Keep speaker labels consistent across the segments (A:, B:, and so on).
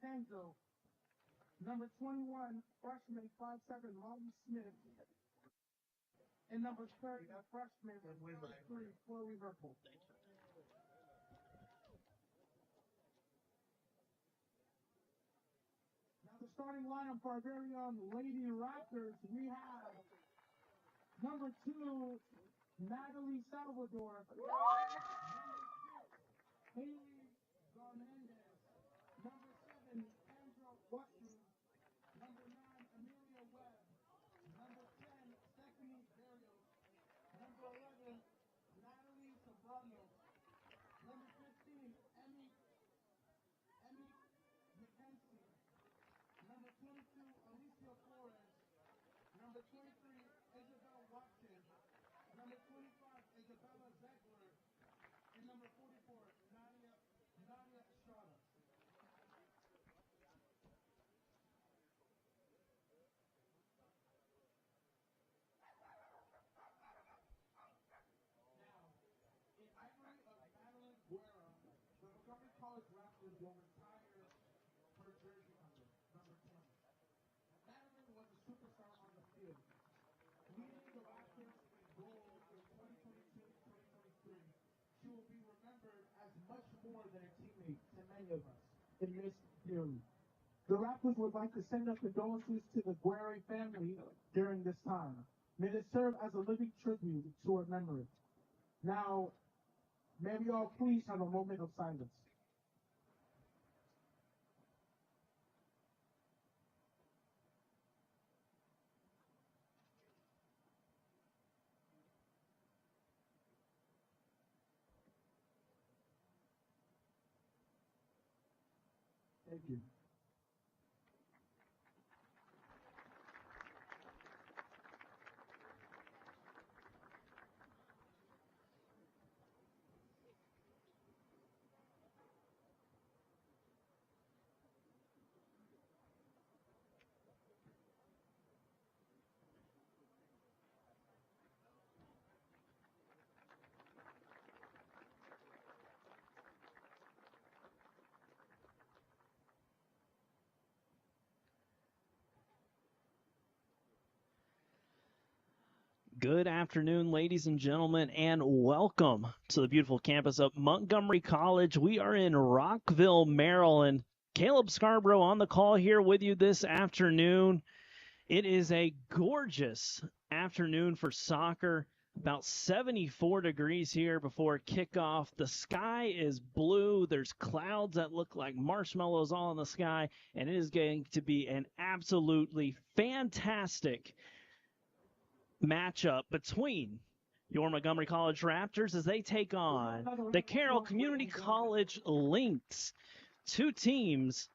A: Kenzo. Number 21, freshman 5'7", Molly Smith. And number 30, freshman 5'3", Chloe Merkel. Now the starting lineup for our very own Lady Raptors, we have number 2, Natalie Salvador. Haley Garmendez. Number 7, Andrew Washington. Number 9, Amelia Webb. Number 10, Stephanie Berrios. Number 11, Natalie Sobrano. Number 15, Emmy McKenzie. Number 22, Alicia Flores. Number 23, Isabel Watson. Number 25, Isabella Zegler. And number 44, Nadia Estrada. The Montgomery College Raptors will retire her jersey number 20. Madeline was a superstar on the field, leading the Raptors in goals in 2022-2023. She will be remembered as much more than a teammate to many of us in this period. The Raptors would like to send up condolences to the Guerre family during this time. May it serve as a living tribute to her memory. Now, may we all please have a moment of silence. Thank you.
B: Good afternoon, ladies and gentlemen, and welcome to the beautiful campus of Montgomery College. We are in Rockville, Maryland. Caleb Scarborough on the call here with you this afternoon. It is a gorgeous afternoon for soccer. About 74 degrees here before kickoff. The sky is blue. There's clouds that look like marshmallows all in the sky, and it is going to be an absolutely fantastic matchup between your Montgomery College Raptors as they take on the Carroll Community College Lynx. Two teams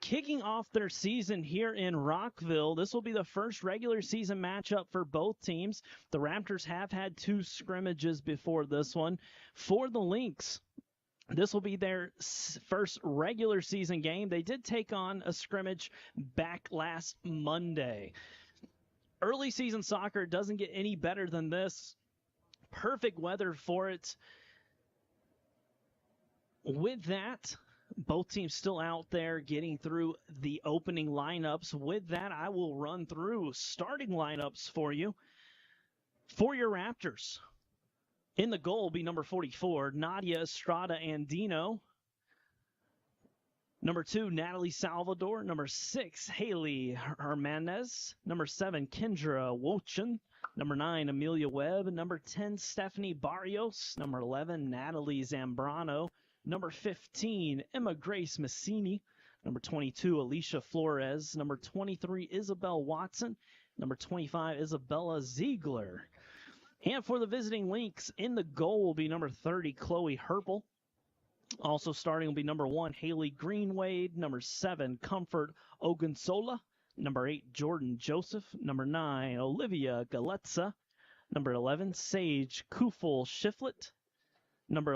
B: kicking off their season here in Rockville. This will be the first regular season matchup for both teams. The Raptors have had 2 scrimmages before this one. For the Lynx, this will be their first regular season game. They did take on a scrimmage back last Monday. Early season soccer doesn't get any better than this. Perfect weather for it. With that, both teams still out there getting through the opening lineups. With that, I will run through starting lineups for you. For your Raptors, in the goal will be number 44, Nadia Estrada Andino. Number 2, Natalie Salvador. Number 6, Haley Hernandez. Number 7, Kendra Wochin. Number 9, Amelia Webb. Number 10, Stephanie Barrios. Number 11, Natalie Zambrano. Number 15, Emma Grace Massini. Number 22, Alicia Flores. Number 23, Isabel Watson. Number 25, Isabella Ziegler. And for the visiting Lynx, in the goal will be number 30, Chloe Herpel. Also starting will be number 1, Haley Greenwade. Number 7, Comfort Ogunsola. Number 8, Jordan Joseph. Number 9, Olivia Galetza. Number 11, Sage Kufel Shiflett. Number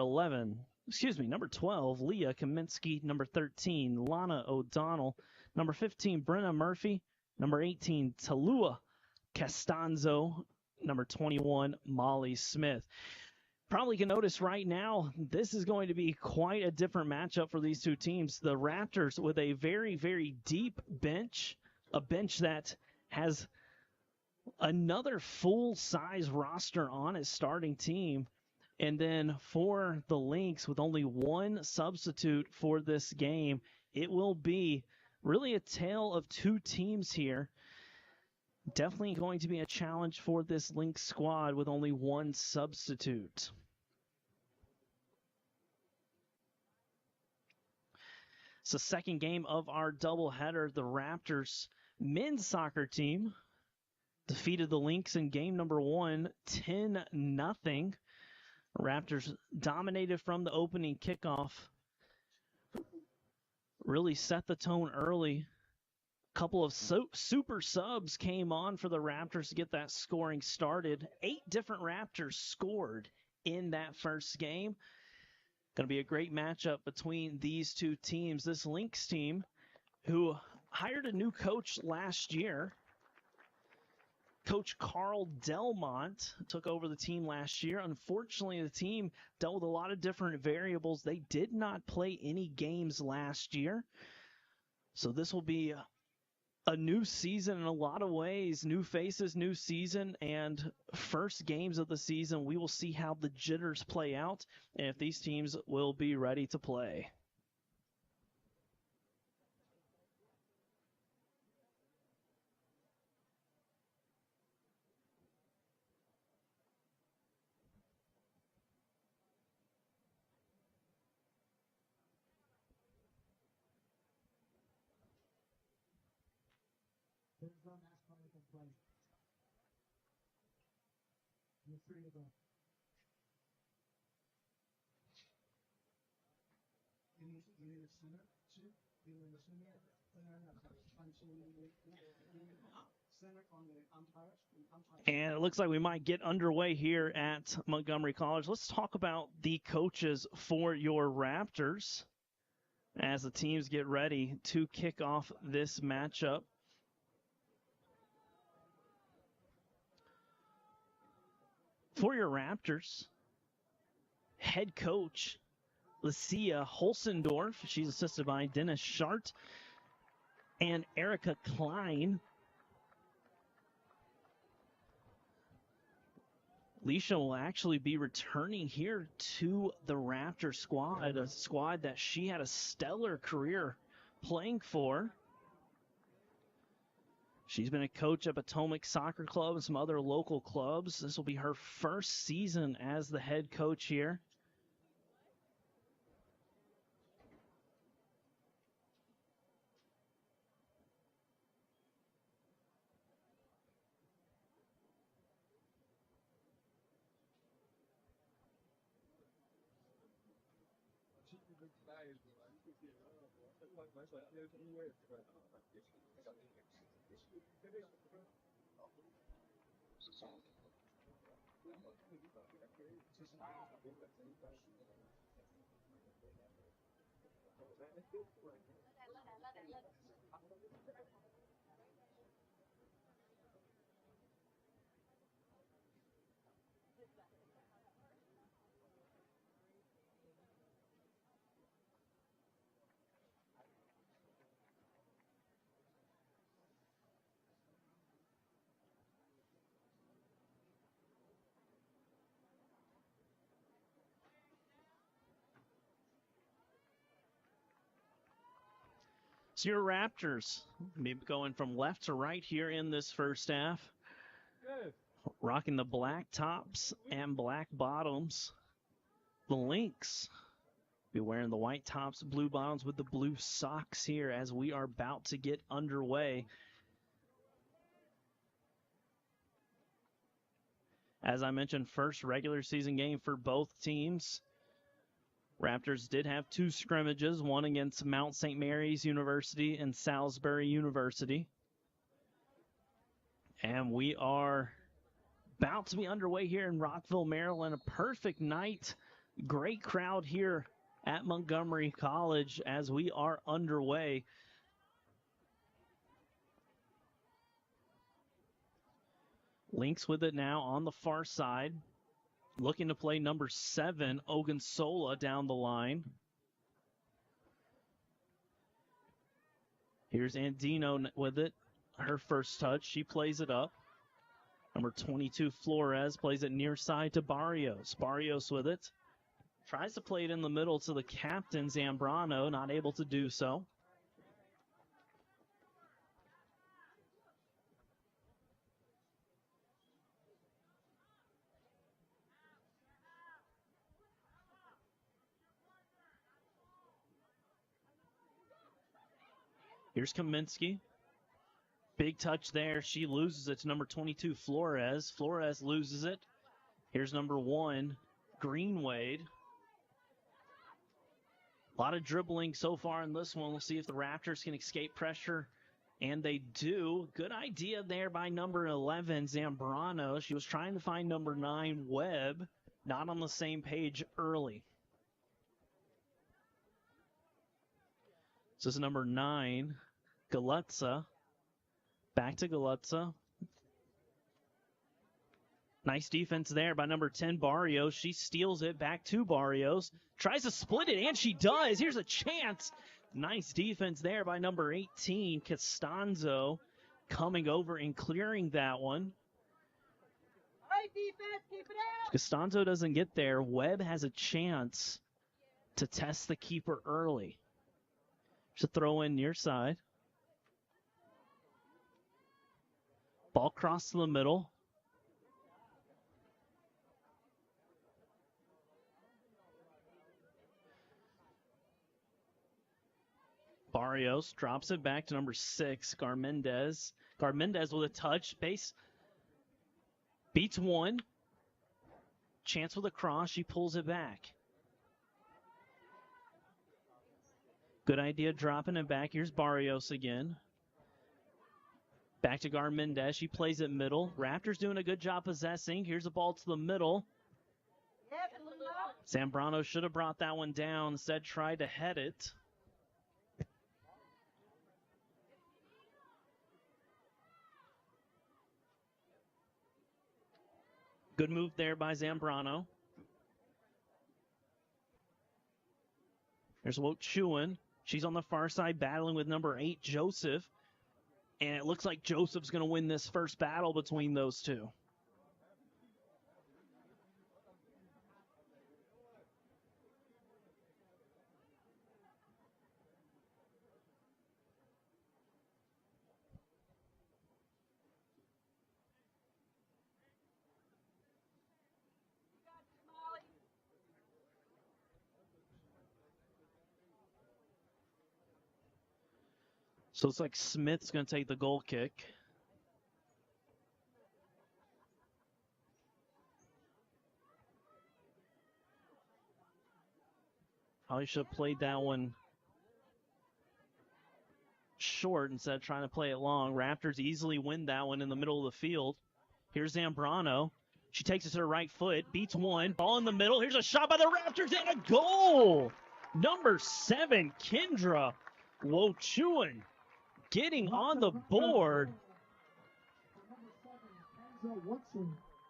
B: 12, Leah Kaminsky. Number 13, Lana O'Donnell. Number 15, Brenna Murphy. Number 18, Talua Castanzo. Number 21, Molly Smith. probably can notice right now, this is going to be quite a different matchup for these two teams. The Raptors with a very, very deep bench, a bench that has another full-size roster on its starting team. And then for the Lynx, with only one substitute for this game, it will be really a tale of two teams here. Definitely going to be a challenge for this Lynx squad with only one substitute. It's the second game of our doubleheader. The Raptors men's soccer team defeated the Lynx in game number 1, 10-0. Raptors dominated from the opening kickoff. Really set the tone early. A couple of super subs came on for the Raptors to get that scoring started. 8 different Raptors scored in that first game. Going to be a great matchup between these two teams. This Lynx team, who hired a new coach last year, Coach Carl Delmont, took over the team last year. Unfortunately, the team dealt with a lot of different variables. They did not play any games last year. So this will be a new season in a lot of ways. New faces, new season, and first games of the season. We will see how the jitters play out and if these teams will be ready to play.
A: There's no national anthem playing. You're free to go. You need a center too? You need a center? Center on the umpires.
B: And it looks like we might get underway here at Montgomery College. Let's talk about the coaches for your Raptors as the teams get ready to kick off this matchup. For your Raptors, head coach Lucia Holsendorf. She's assisted by Dennis Schart and Erica Klein. Leisha will actually be returning here to the Raptor squad, a squad that she had a stellar career playing for. She's been a coach at Potomac Soccer Club and some other local clubs. This will be her first season as the head coach here. So your Raptors, maybe going from left to right here in this first half. Rocking the black tops and black bottoms. The Lynx be wearing the white tops, blue bottoms with the blue socks here as we are about to get underway. As I mentioned, first regular season game for both teams. Raptors did have 2 scrimmages, one against Mount St. Mary's University and Salisbury University. And we are about to be underway here in Rockville, Maryland. A perfect night. Great crowd here at Montgomery College as we are underway. Lynx with it now on the far side. looking to play number 7, Ogunsola, down the line. Here's Andino with it. Her first touch. She plays it up. Number 22, Flores, plays it near side to Barrios. Barrios with it. Tries to play it in the middle to the captain, Zambrano, not able to do so. Here's Kaminsky. Big touch there. She loses it to number 22, Flores. Flores loses it. Here's number 1, Greenwade. A lot of dribbling so far in this one. We'll see if the Raptors can escape pressure, and they do. Good idea there by number 11, Zambrano. She was trying to find number 9, Webb. Not on the same page early. This is number 9, Galuzza. Back to Galuzza. Nice defense there by number 10, Barrios. She steals it back to Barrios. Tries to split it, and she does. Here's a chance. Nice defense there by number 18, Costanzo, coming over and clearing that one.
C: Hey, defense, keep it out.
B: Costanzo doesn't get there. Webb has a chance to test the keeper early. There's a throw in near side. Ball crossed to the middle. Barrios drops it back to number 6, Garmendez. Garmendez with a touch. Base beats 1. Chance with a cross. She pulls it back. Good idea dropping it back. Here's Barrios again. Back to Garmendez. She plays it middle. Raptors doing a good job possessing. Here's the ball to the middle. Zambrano should have brought that one down. Instead, tried to head it. Good move there by Zambrano. There's Wochuan. She's on the far side battling with number 8, Joseph. And it looks like Joseph's going to win this first battle between those two. So it's like Smith's going to take the goal kick. Probably should have played that one short instead of trying to play it long. Raptors easily win that one in the middle of the field. Here's Zambrano. She takes it to her right foot, beats 1. Ball in the middle. Here's a shot by the Raptors and a goal. Number 7, Kendra Wochuan, getting on the board.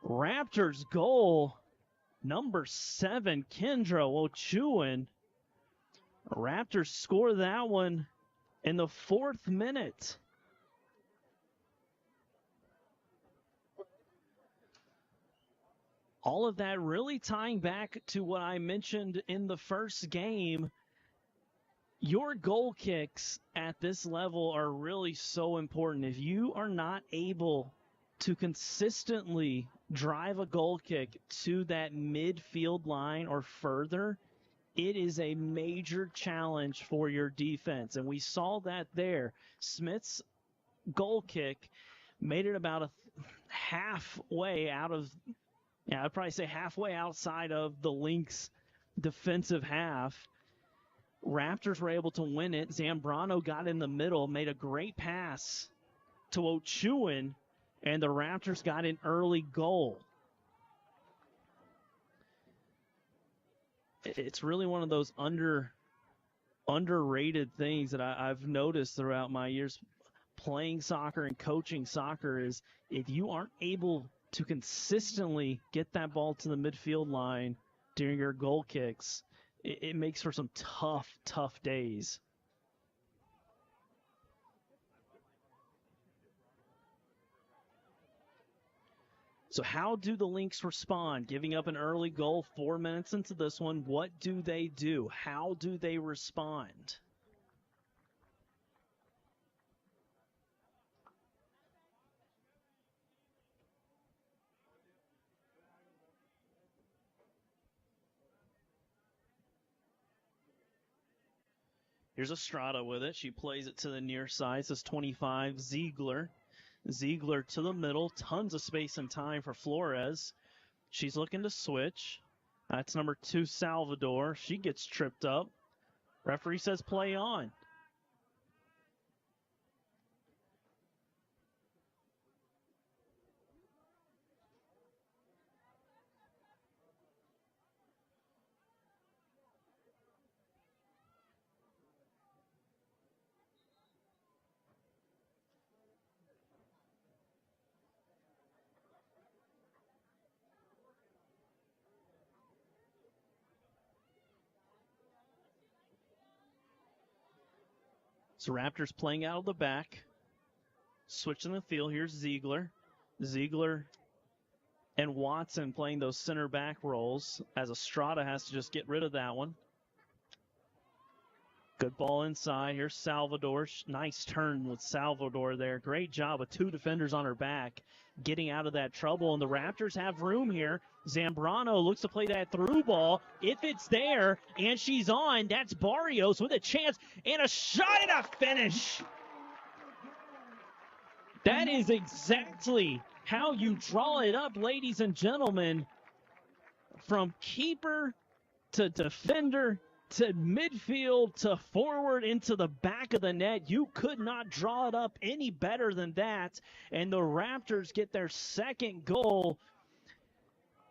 B: Raptors goal. Number 7, Kendra Wochuan. Raptors score that one in the 4th minute. All of that really tying back to what I mentioned in the first game. Your goal kicks at this level are really so important. If you are not able to consistently drive a goal kick to that midfield line or further, it is a major challenge for your defense. And we saw that there. Smith's goal kick made it about a halfway out of, I'd probably say halfway outside of the Lynx defensive half. Raptors were able to win it. Zambrano got in the middle, made a great pass to Wochuan, and the Raptors got an early goal. It's really one of those underrated things that I've noticed throughout my years playing soccer and coaching soccer is if you aren't able to consistently get that ball to the midfield line during your goal kicks, it makes for some tough, tough days. So how do the Lynx respond? Giving up an early goal 4 minutes into this one, what do they do? How do they respond? Here's Estrada with it. She plays it to the near side. This is 25, Ziegler. Ziegler to the middle. Tons of space and time for Flores. She's looking to switch. That's number 2, Salvador. She gets tripped up. Referee says play on. So Raptors playing out of the back. Switching the field. Here's Ziegler. Ziegler and Watson playing those center back roles as Estrada has to just get rid of that one. Good ball inside. Here's Salvador. Nice turn with Salvador there. Great job with 2 defenders on her back getting out of that trouble. And the Raptors have room here. Zambrano looks to play that through ball. If it's there and she's on, that's Barrios with a chance and a shot and a finish. That is exactly how you draw it up, ladies and gentlemen. From keeper to defender to midfield to forward into the back of the net. You could not draw it up any better than that. And the Raptors get their second goal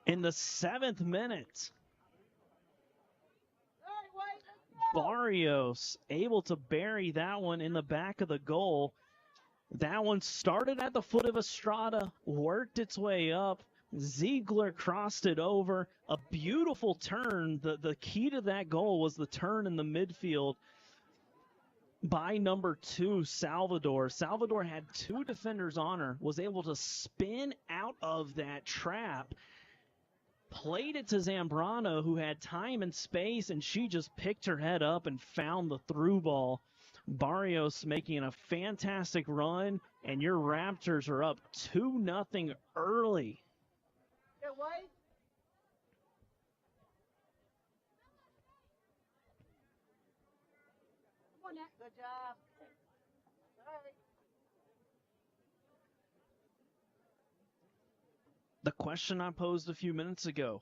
B: in the 7th minute. Barrios able to bury that one in the back of the goal. That one started at the foot of Estrada, worked its way up. Ziegler crossed it over. A beautiful turn. The key to that goal was the turn in the midfield by number 2, Salvador. Salvador had 2 defenders on her, was able to spin out of that trap, played it to Zambrano, who had time and space, and she just picked her head up and found the through ball. Barrios making a fantastic run, and your Raptors are up 2-0 early.
C: Get White. Come on, Nat. Good job. Sorry.
B: The question I posed a few minutes ago,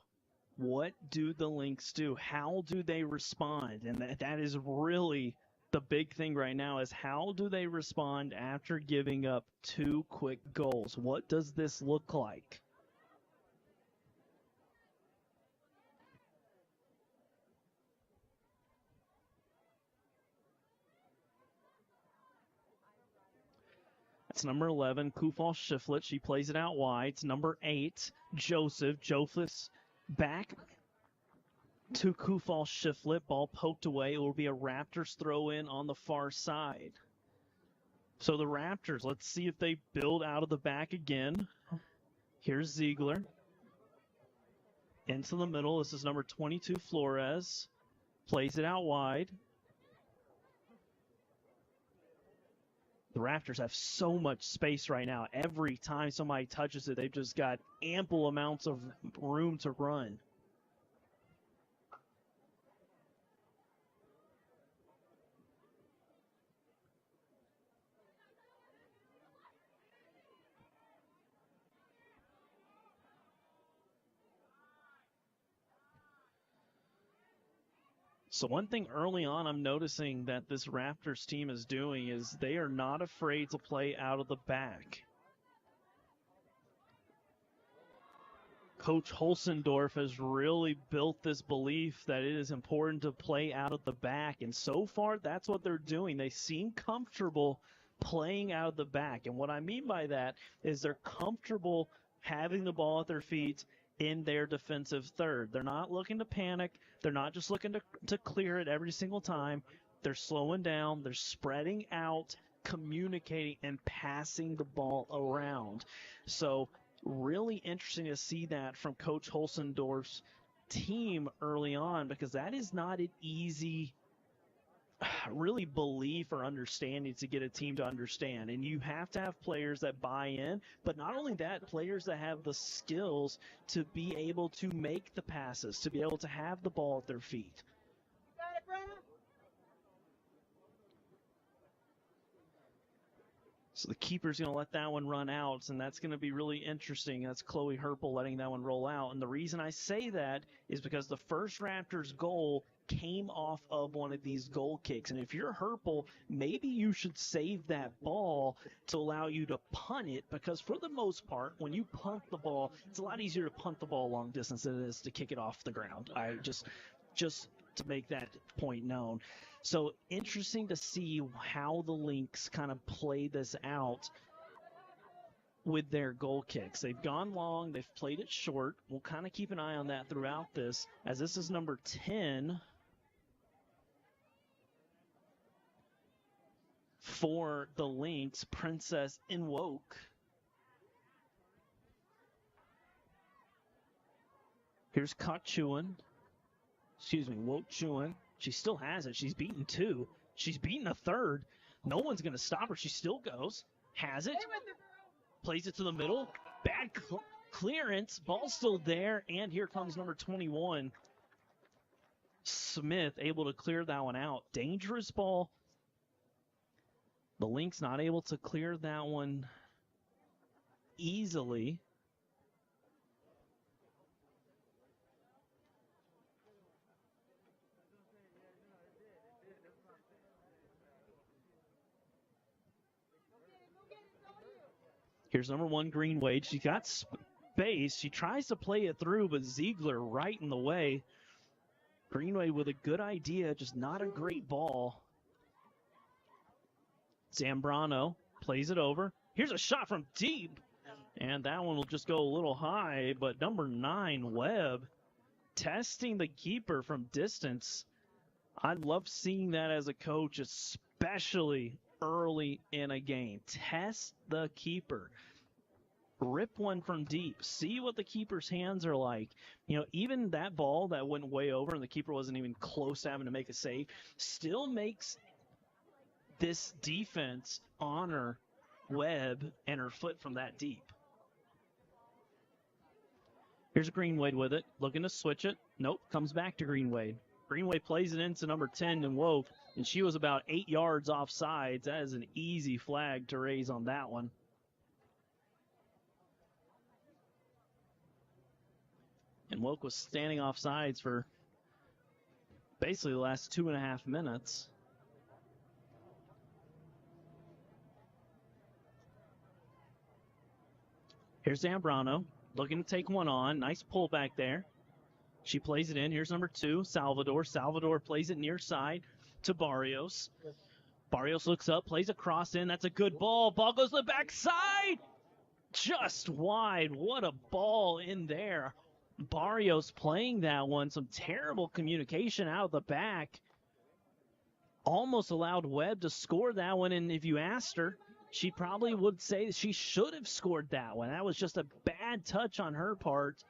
B: what do the Lynx do? How do they respond? And that is really the big thing right now, is how do they respond after giving up 2 quick goals? What does this look like? That's number 11, Kufal Shiflett. She plays it out wide. It's number 8, Joseph. Jophus back to Kufal Shiflett. Ball poked away. It will be a Raptors throw in on the far side. So the Raptors, let's see if they build out of the back again. Here's Ziegler. Into the middle. This is number 22, Flores. Plays it out wide. The Raptors have so much space right now. Every time somebody touches it, they've just got ample amounts of room to run. So one thing early on I'm noticing that this Raptors team is doing is they are not afraid to play out of the back. Coach Holsendorf has really built this belief that it is important to play out of the back, and so far that's what they're doing. They seem comfortable playing out of the back, and what I mean by that is they're comfortable having the ball at their feet in their defensive third. They're not looking to panic. They're not just looking to clear it every single time. They're slowing down. They're spreading out, communicating, and passing the ball around. So really interesting to see that from Coach Holsendorf's team early on, because that is not an easy really belief or understanding to get a team to understand. And you have to have players that buy in, but not only that, players that have the skills to be able to make the passes, to be able to have the ball at their feet.
C: Got it, Brenna?
B: So the keeper's going to let that one run out, and that's going to be really interesting. That's Chloe Herpel letting that one roll out. And the reason I say that is because the first Raptors goal came off of one of these goal kicks. And if you're Herpel, maybe you should save that ball to allow you to punt it, because for the most part, when you punt the ball, it's a lot easier to punt the ball long distance than it is to kick it off the ground. I just to make that point known. So interesting to see how the Lynx kind of play this out with their goal kicks. They've gone long. They've played it short. We'll kind of keep an eye on that throughout this, as this is number 10 for the Lynx, Princess Inwoke. Here's Wochuan. She still has it. She's beaten 2. She's beaten a third. No one's going to stop her. She still goes. Has it. Plays it to the middle. Bad clearance. Ball's still there. And here comes number 21. Smith able to clear that one out. Dangerous ball. The Lynx not able to clear that one easily. Here's number 1, Greenwade. She got space. She tries to play it through, but Ziegler right in the way. Greenwade with a good idea, just not a great ball. Zambrano plays it over. Here's a shot from deep, and that one will just go a little high, but number 9, Webb, testing the keeper from distance. I love seeing that as a coach, especially early in a game. Test the keeper. Rip one from deep. See what the keeper's hands are like. You know, even that ball that went way over and the keeper wasn't even close to having to make a save still makes this defense honor Webb and her foot from that deep. Here's Greenwade with it. Looking to switch it. Nope. Comes back to Greenwade. Greenwade plays it into number 10 and Woke, and she was about 8 yards off sides. That is an easy flag to raise on that one. And Woke was standing off sides for basically the last 2.5 minutes. Here's Zambrano looking to take one on. Nice pull back there. She plays it in. Here's number 2, Salvador. Salvador plays it near side to Barrios. Barrios looks up, plays a cross in. That's a good ball. Ball goes to the backside. Just wide. What a ball in there. Barrios playing that one. Some terrible communication out of the back. Almost allowed Webb to score that one. And if you asked her, she probably would say she should have scored that one. That was just a bad touch on her part.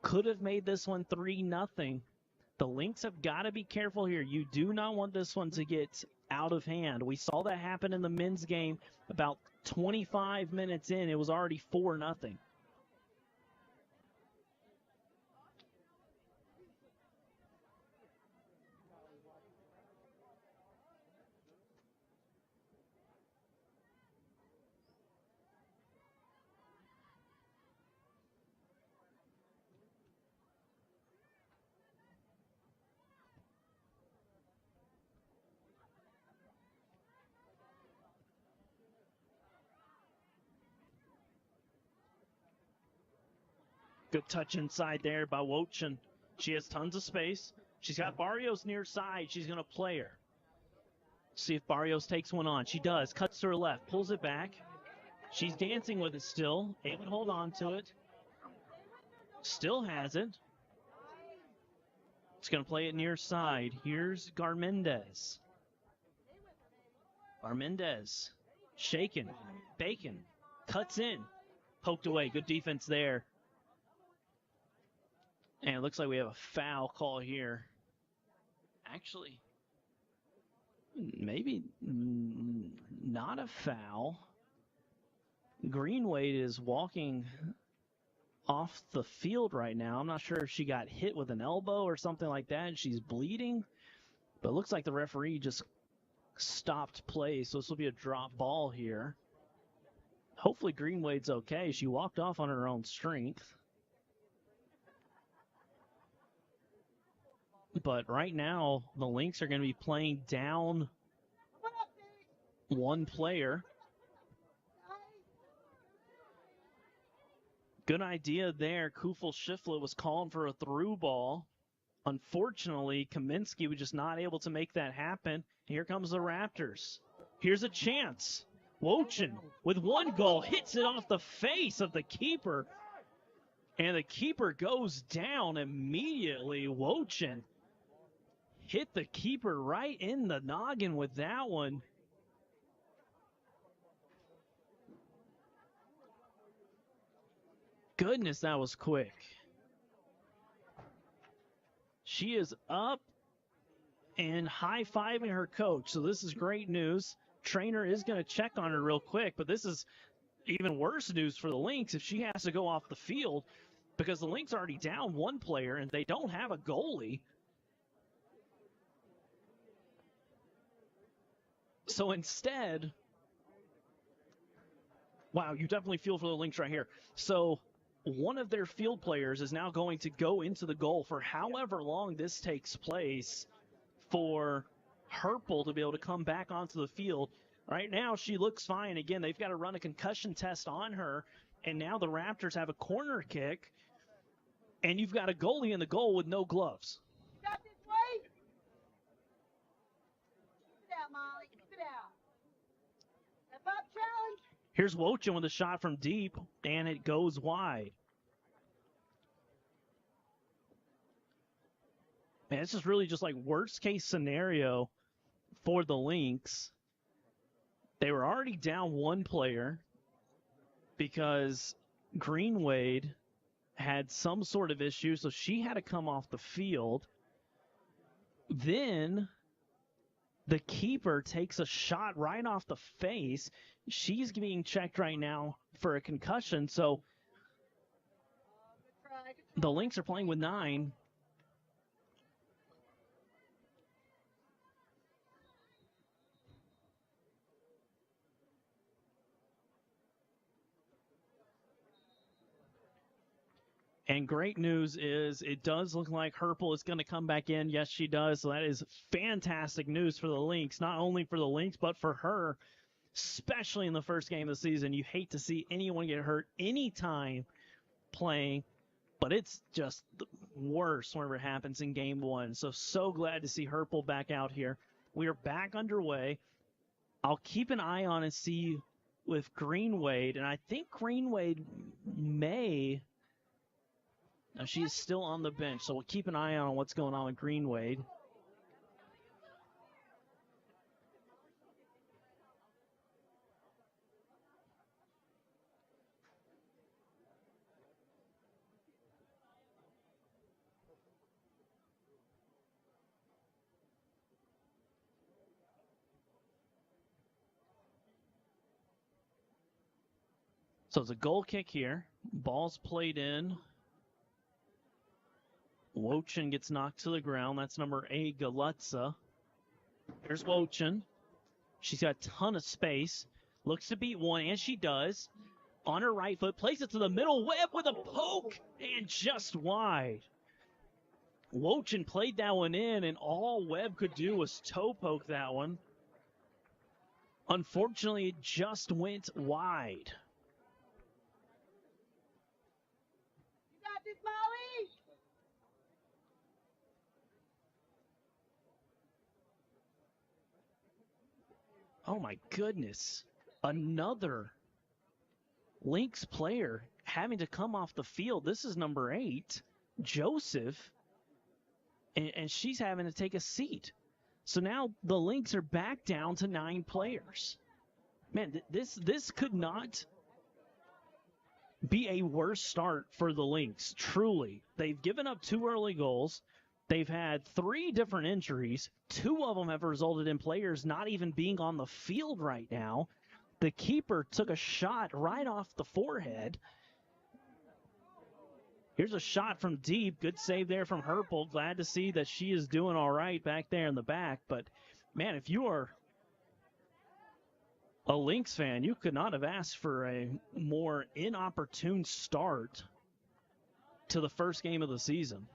B: Could have made this one 3-0. The Lynx have got to be careful here. You do not want this one to get out of hand. We saw that happen in the men's game about 25 minutes in. It was already 4-0. Good touch inside there by Wochuan. She has tons of space. She's got Barrios near side. She's going to play her. See if Barrios takes one on. She does. Cuts to her left. Pulls it back. She's dancing with it still, able to hold on to it. Still has it. It's going to play it near side. Here's Garmendez. Garmendez, shaken, Bacon, cuts in, poked away. Good defense there. And it looks like we have a foul call here. Actually, maybe not a foul. Greenwade is walking off the field right now. I'm not sure if she got hit with an elbow or something like that and she's bleeding. But it looks like the referee just stopped play, so this will be a drop ball here. Hopefully Greenwade's okay. She walked off on her own strength. But right now, the Lynx are going to be playing down one player. Good idea there. Kufel Shiflett was calling for a through ball. Unfortunately, Kaminsky was just not able to make that happen. Here comes the Raptors. Here's a chance. Wochin with one goal hits it off the face of the keeper. And the keeper goes down immediately. Wochin hit the keeper right in the noggin with that one. Goodness, that was quick. She is up and high-fiving her coach, so this is great news. Trainer is going to check on her real quick, but this is even worse news for the Lynx if she has to go off the field because the Lynx are already down one player and they don't have a goalie. So instead, wow, you definitely feel for the Lynx right here. So one of their field players is now going to go into the goal for however long this takes place for Herpel to be able to come back onto the field. Right now, she looks fine. Again, they've got to run a concussion test on her, and now the Raptors have a corner kick, and you've got a goalie in the goal with no gloves.
C: Got this way. Keep it out, Molly. Keep it out. Step up, challenge.
B: Here's Wochin with a shot from deep, and it goes wide. Man, this is really just like worst case scenario for the Lynx. They were already down one player because Greenwade had some sort of issue, so she had to come off the field. Then the keeper takes a shot right off the face. She's being checked right now for a concussion, so
C: Good try.
B: the Lynx are playing with 9. And great news is it does look like Herpel is going to come back in. Yes, she does. So that is fantastic news for the Lynx, not only for the Lynx, but for her, especially in the first game of the season. You hate to see anyone get hurt anytime playing, but it's just worse whenever it happens in game one. So glad to see Herpel back out here. We are back underway. I'll keep an eye on and see with Greenwade, and I think Greenwade may... Now she's still on the bench, so we'll keep an eye on what's going on with Greenwade. So it's a goal kick here. Ball's played in. Wochin gets knocked to the ground. That's number 8, Galutza. Here's Wochin. She's got a ton of space. Looks to beat one, and she does. On her right foot, plays it to the middle. Webb with a poke, and just wide. Wochin played that one in, and all Webb could do was toe poke that one. Unfortunately, it just went wide.
C: You got this, Molly.
B: Oh, my goodness. Another Lynx player having to come off the field. This is number 8, Joseph, and she's having to take a seat. So now the Lynx are back down to 9 players. Man, this could not be a worse start for the Lynx, truly. They've given up 2 early goals. They've had 3 different injuries. 2 of them have resulted in players not even being on the field right now. The keeper took a shot right off the forehead. Here's a shot from deep. Good save there from Herpel. Glad to see that she is doing all right back there in the back. But, man, if you are a Lynx fan, you could not have asked for a more inopportune start to the first game of the season.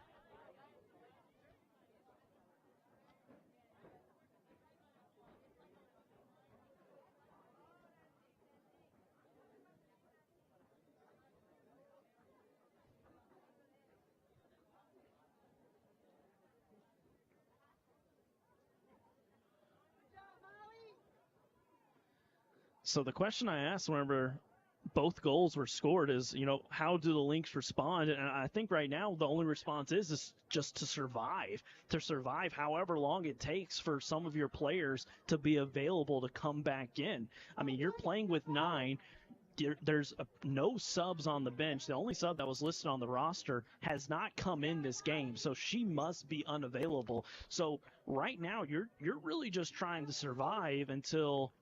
B: So the question I asked whenever both goals were scored is, how do the Lynx respond? And I think right now the only response is just to survive however long it takes for some of your players to be available to come back in. I mean, you're playing with 9. There's no subs on the bench. The only sub that was listed on the roster has not come in this game, so she must be unavailable. So right now you're really just trying to survive until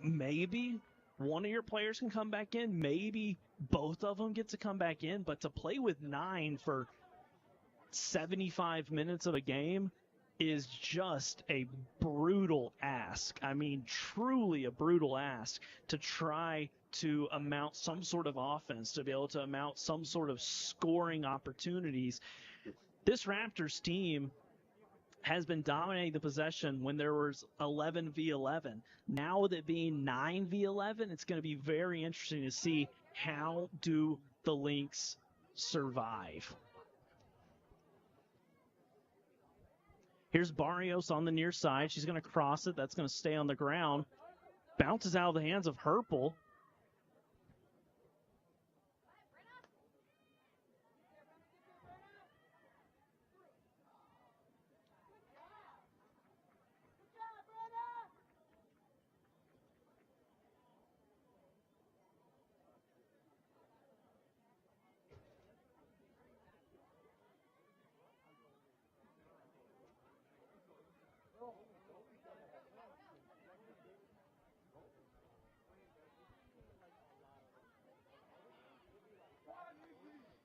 B: maybe one of your players can come back in, maybe both of them get to come back in, but to play with 9 for 75 minutes of a game is just a brutal ask. I mean, truly a brutal ask to try to amount some sort of offense, to be able to amount some sort of scoring opportunities. This Raptors team has been dominating the possession when there was 11v11. Now with it being 9v11, it's going to be very interesting to see how do the Lynx survive. Here's Barrios on the near side. She's going to cross it. That's going to stay on the ground. Bounces out of the hands of Herpel.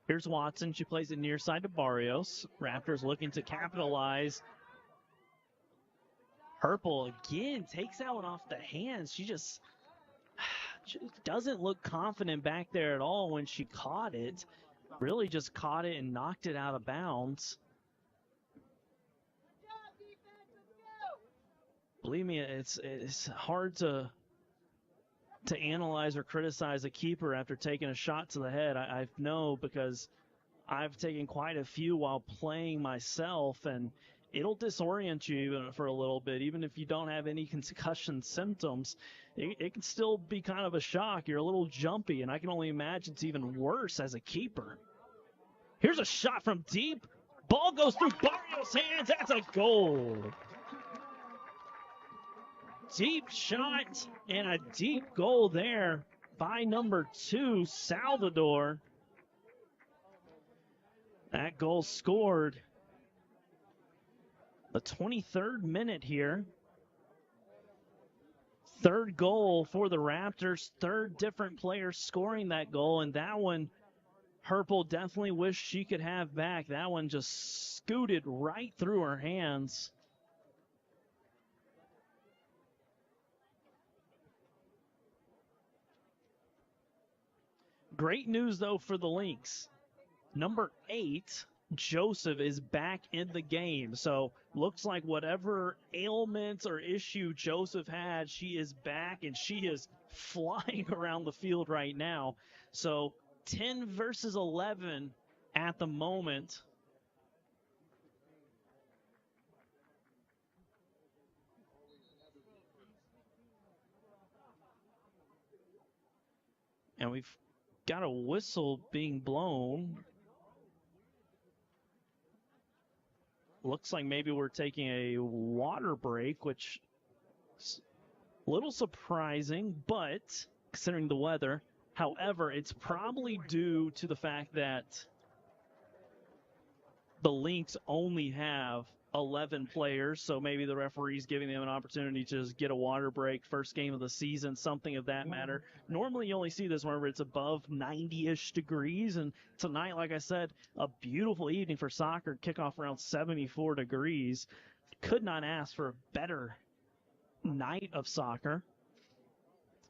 B: Here's Watson. She plays it near side to Barrios. Raptors looking to capitalize. Herpel again takes that one off the hands. She just doesn't look confident back there at all when she caught it. Really just caught it and knocked it out of bounds. Believe me, it's hard to analyze or criticize a keeper after taking a shot to the head. I know because I've taken quite a few while playing myself, and it'll disorient you for a little bit. Even if you don't have any concussion symptoms, it can still be kind of a shock. You're a little jumpy, and I can only imagine it's even worse as a keeper. Here's a shot from deep. Ball goes through Barrios' hands. That's a goal. Deep shot and a deep goal there by number 2, Salvador. That goal scored the 23rd minute here. 3rd goal for the Raptors. 3rd different player scoring that goal, and that one Herpel definitely wished she could have back. That one just scooted right through her hands. Great news, though, for the Lynx. Number 8, Joseph, is back in the game. So looks like whatever ailment or issue Joseph had, she is back, and she is flying around the field right now. So 10 versus 11 at the moment. And we've got a whistle being blown. Looks like maybe we're taking a water break, which is a little surprising, but considering the weather. However, it's probably due to the fact that the Lynx only have 11 players, so maybe the referee's giving them an opportunity to just get a water break, first game of the season, something of that matter. Normally you only see this whenever it's above 90-ish degrees, and tonight, like I said, a beautiful evening for soccer, kickoff around 74 degrees. Could not ask for a better night of soccer.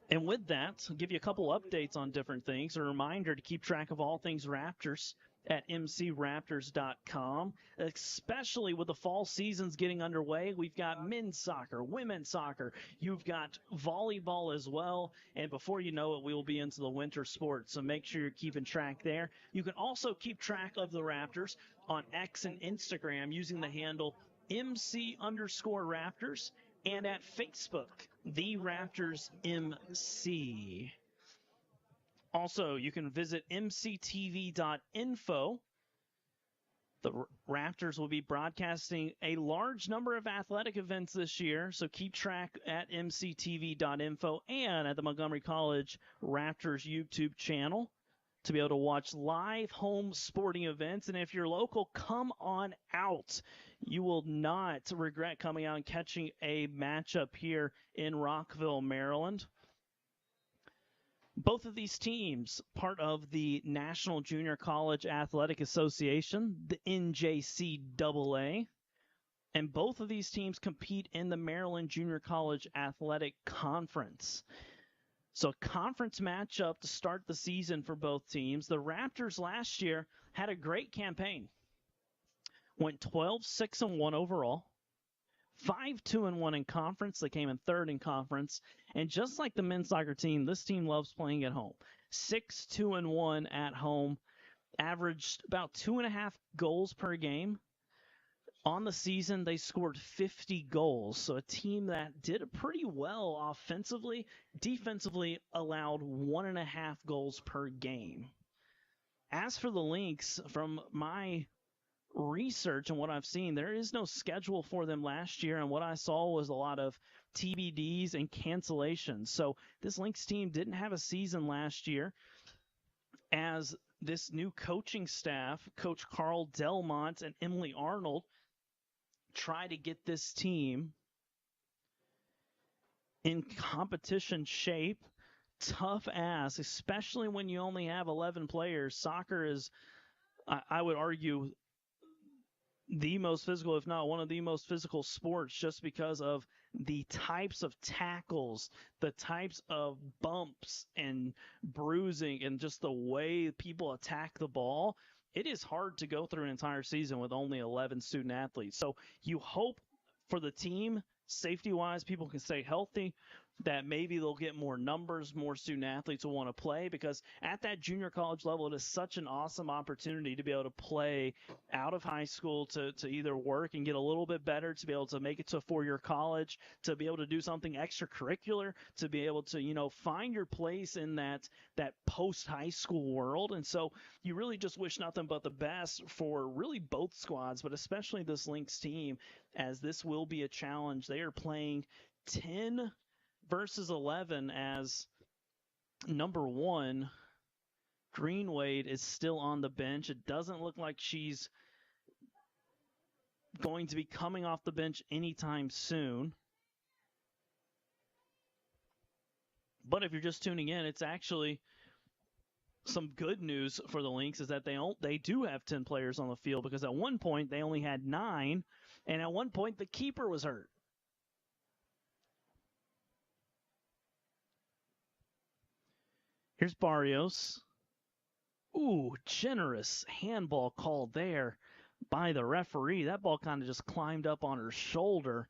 B: And with that, I'll give you a couple updates on different things. A reminder to keep track of all things Raptors at mcraptors.com, especially with the fall seasons getting underway. We've got men's soccer, women's soccer, you've got volleyball as well, and before you know it, we will be into the winter sports, so make sure you're keeping track there. You can also keep track of the Raptors on X and Instagram using the handle MC_Raptors, and at Facebook, The Raptors MC. Also, you can visit mctv.info. The Raptors will be broadcasting a large number of athletic events this year, so keep track at mctv.info and at the Montgomery College Raptors YouTube channel to be able to watch live home sporting events. And if you're local, come on out. You will not regret coming out and catching a matchup here in Rockville, Maryland. Both of these teams, part of the National Junior College Athletic Association, the NJCAA, and both of these teams compete in the Maryland Junior College Athletic Conference. So a conference matchup to start the season for both teams. The Raptors last year had a great campaign. Went 12-6-1 overall. 5-2-1 in conference. They came in third in conference. And just like the men's soccer team, this team loves playing at home. 6-2-1 at home. Averaged about 2.5 goals per game. On the season, they scored 50 goals. So a team that did pretty well offensively. Defensively allowed 1.5 goals per game. As for the Lynx, from my research and what I've seen, there is no schedule for them last year, and what I saw was a lot of TBDs and cancellations. So this Lynx team didn't have a season last year, as this new coaching staff, Coach Carl Delmont and Emily Arnold, try to get this team in competition shape. Tough ass, especially when you only have 11 players. Soccer is, I would argue, the most physical, if not one of the most physical sports, just because of the types of tackles, the types of bumps and bruising, and just the way people attack the ball. It is hard to go through an entire season with only 11 student athletes. So you hope for the team, safety-wise, people can stay healthy, that maybe they'll get more numbers, more student athletes will want to play, because at that junior college level, it is such an awesome opportunity to be able to play out of high school, to either work and get a little bit better, to be able to make it to a four-year college, to be able to do something extracurricular, to be able to, find your place in that post-high school world. And so you really just wish nothing but the best for really both squads, but especially this Lynx team, as this will be a challenge. They are playing 10 versus 11, as number one, Greenwade, is still on the bench. It doesn't look like she's going to be coming off the bench anytime soon. But if you're just tuning in, it's actually some good news for the Lynx, is that they do have 10 players on the field, because at one point they only had 9, and at one point the keeper was hurt. Here's Barrios. Ooh, generous handball called there by the referee. That ball kind of just climbed up on her shoulder.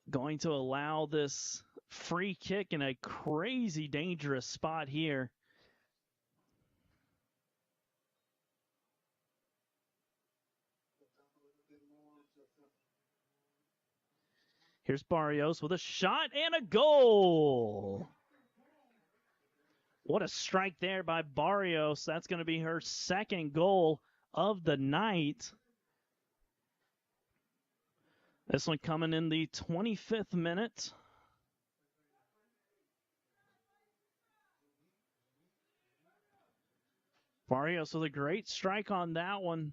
B: Going to allow this free kick in a crazy dangerous spot here. Here's Barrios with a shot and a goal. What a strike there by Barrios. That's going to be her second goal of the night. This one coming in the 25th minute. Barrios with a great strike on that one.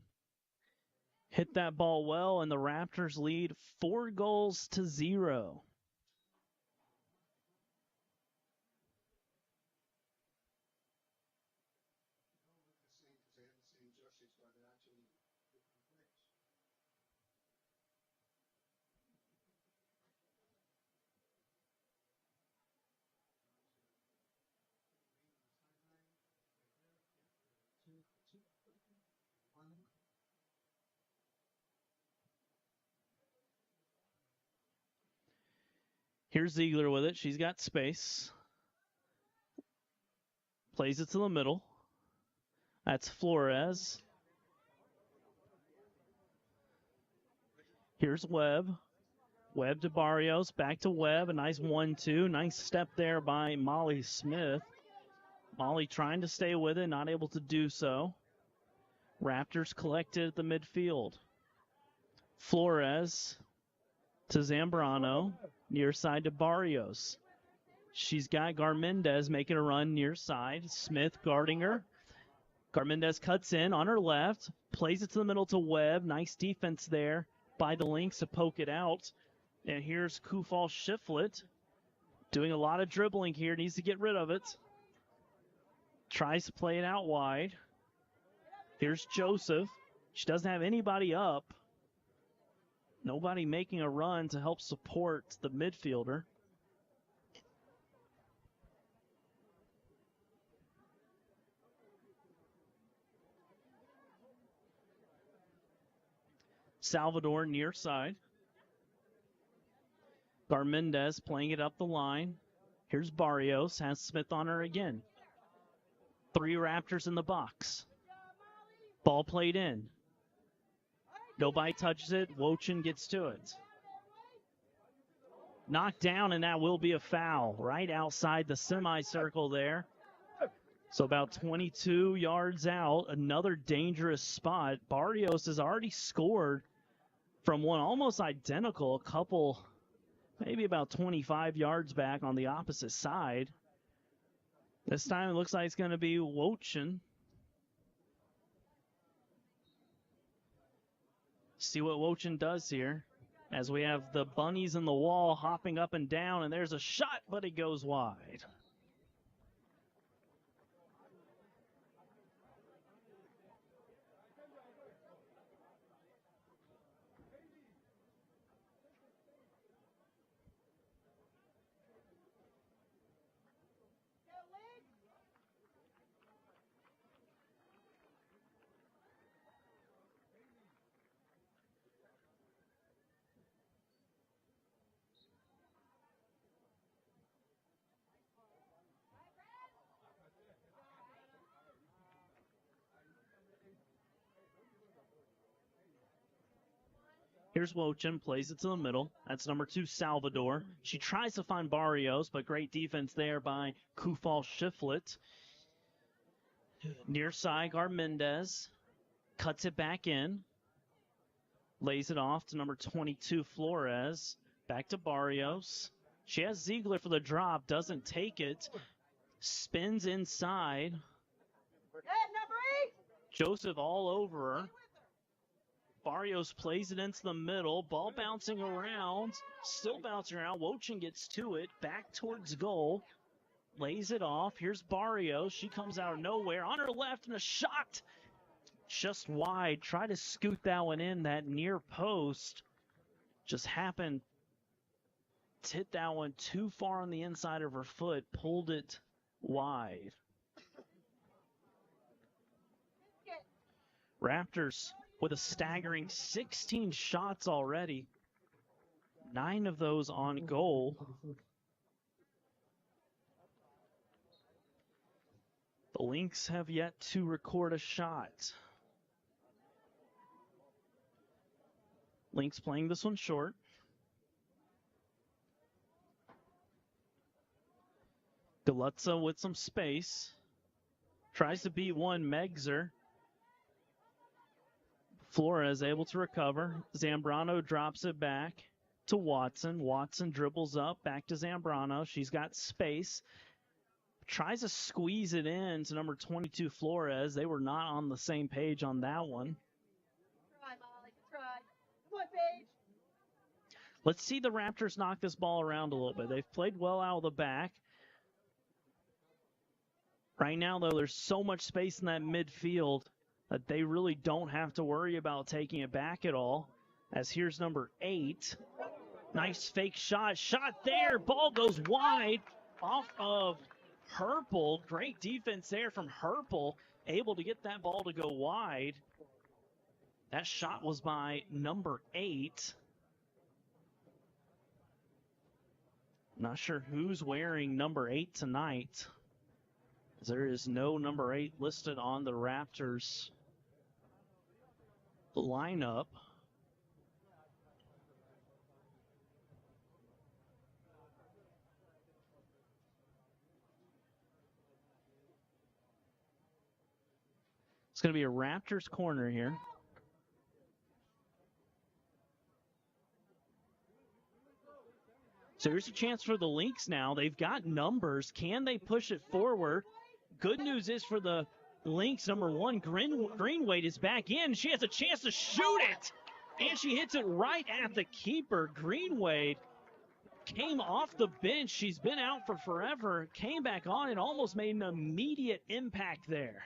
B: Hit that ball well, and the Raptors lead 4-0. Here's Ziegler with it. She's got space. Plays it to the middle. That's Flores. Here's Webb. Webb to Barrios. Back to Webb. A nice 1-2. Nice step there by Molly Smith. Molly trying to stay with it, not able to do so. Raptors collected at the midfield. Flores to Zambrano. Near side to Barrios. She's got Garmendez making a run near side. Smith guarding her. Garmendez cuts in on her left. Plays it to the middle to Webb. Nice defense there by the Lynx to poke it out. And here's Kufal Shiflett doing a lot of dribbling here. Needs to get rid of it. Tries to play it out wide. Here's Joseph. She doesn't have anybody up. Nobody making a run to help support the midfielder. Salvador near side. Garmendez playing it up the line. Here's Barrios. Has Smith on her again. 3 Raptors in the box. Ball played in. Nobody touches it. Wochin gets to it. Knocked down, and that will be a foul right outside the semicircle there. So about 22 yards out, another dangerous spot. Barrios has already scored from one almost identical, a couple, maybe about 25 yards back on the opposite side. This time it looks like it's going to be Wochin. See what Wochin does here as we have the bunnies in the wall hopping up and down, and there's a shot, but it goes wide. Here's Wochin, plays it to the middle. That's number 2, Salvador. She tries to find Barrios, but great defense there by Kufal Shiflett. Near side, Garmendez cuts it back in. Lays it off to number 22, Flores. Back to Barrios. She has Ziegler for the drop, doesn't take it. Spins inside. Joseph all over her. Barrios plays it into the middle. Ball bouncing around. Still bouncing around. Wochin gets to it. Back towards goal. Lays it off. Here's Barrios. She comes out of nowhere. On her left and a shot. Just wide. Try to scoot that one in. That near post just happened to hit that one too far on the inside of her foot. Pulled it wide. Raptors with a staggering 16 shots already. 9 of those on goal. The Lynx have yet to record a shot. Lynx playing this one short. Galuzza with some space. Tries to beat one Megzer. Flores able to recover. Zambrano drops it back to Watson. Watson dribbles up, back to Zambrano. She's got space. Tries to squeeze it in to number 22, Flores. They were not on the same page on that one.
C: Try, Molly. Try. Come on, Paige.
B: Let's see the Raptors knock this ball around a little bit. They've played well out of the back. Right now, though, there's so much space in that midfield that they really don't have to worry about taking it back at all. As here's number 8. Nice fake shot. Shot there. Ball goes wide off of Herpel. Great defense there from Herpel. Able to get that ball to go wide. That shot was by number 8. Not sure who's wearing number 8 tonight. There is no number 8 listed on the Raptors lineup. It's going to be a Raptors corner here. So here's a chance for the Lynx now. They've got numbers. Can they push it forward? Good news is for the Lynx, number 1, Greenwade is back in. She has a chance to shoot it. And she hits it right at the keeper. Greenwade came off the bench. She's been out for forever. Came back on and almost made an immediate impact there.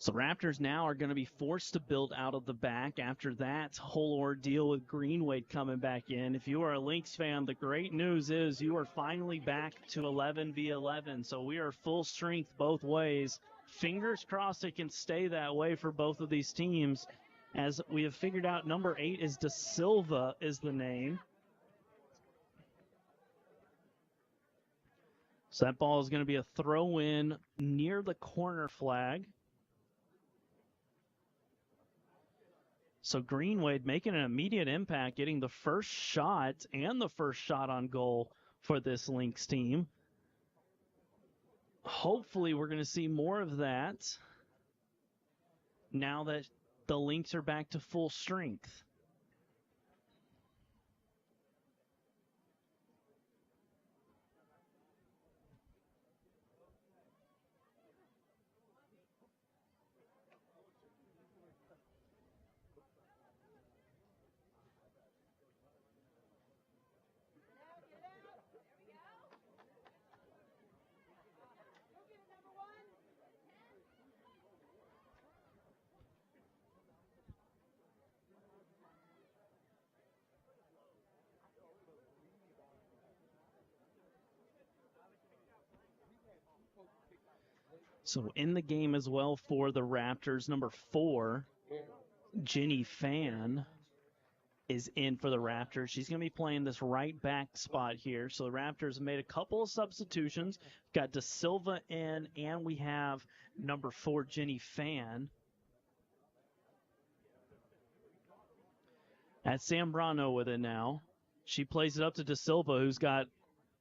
B: So Raptors now are going to be forced to build out of the back after that whole ordeal with Greenwade coming back in. If you are a Lynx fan, the great news is you are finally back to 11v11. So we are full strength both ways. Fingers crossed it can stay that way for both of these teams. As we have figured out, number 8 is Da Silva is the name. So that ball is going to be a throw-in near the corner flag. So Greenwade making an immediate impact, getting the first shot and the first shot on goal for this Lynx team. Hopefully we're going to see more of that now that the Lynx are back to full strength. So in the game as well for the Raptors, number 4, Jenny Fan is in for the Raptors. She's going to be playing this right back spot here. So the Raptors have made a couple of substitutions. Got Da Silva in, and we have number 4, Jenny Fan. That's Zambrano with it now. She plays it up to Da Silva, who's got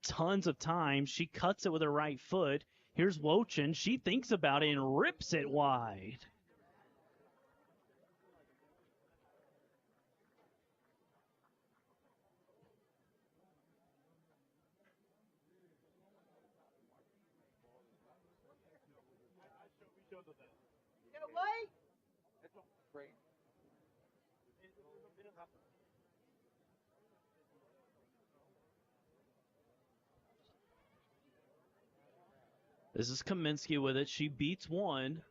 B: tons of time. She cuts it with her right foot. Here's Wochin. She thinks about it and rips it wide. This is Kaminsky with it. She beats one,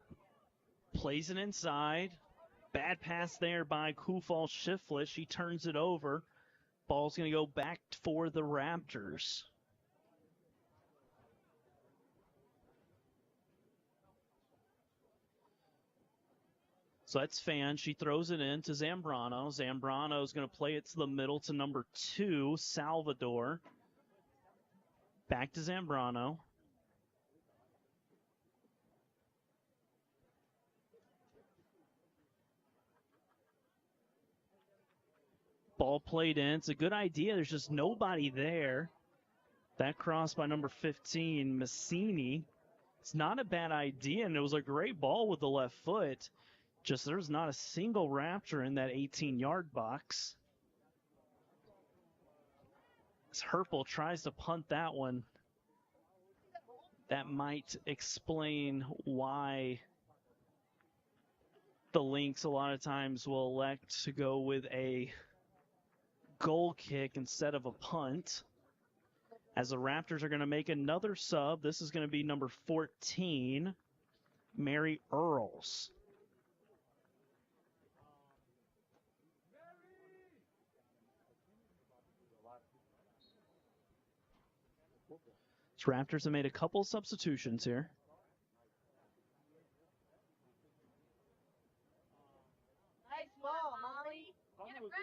B: plays it inside. Bad pass there by Kufal Shiflett. She turns it over Ball's going to go back for the Raptors. So that's Fan. She throws it in to Zambrano. Zambrano is going to play it to the middle to number 2, Salvador. Back to Zambrano. Ball played in. It's a good idea. There's just nobody there. That cross by number 15, Massini. It's not a bad idea, and it was a great ball with the left foot. Just there's not a single Raptor in that 18-yard box. As Herpel tries to punt that one, that might explain why the Lynx a lot of times will elect to go with a goal kick instead of a punt. As the Raptors are going to make another sub, this is going to be number 14, Mary Earls. Raptors have made a couple substitutions here.
C: Nice ball, Molly. Get it, Brad.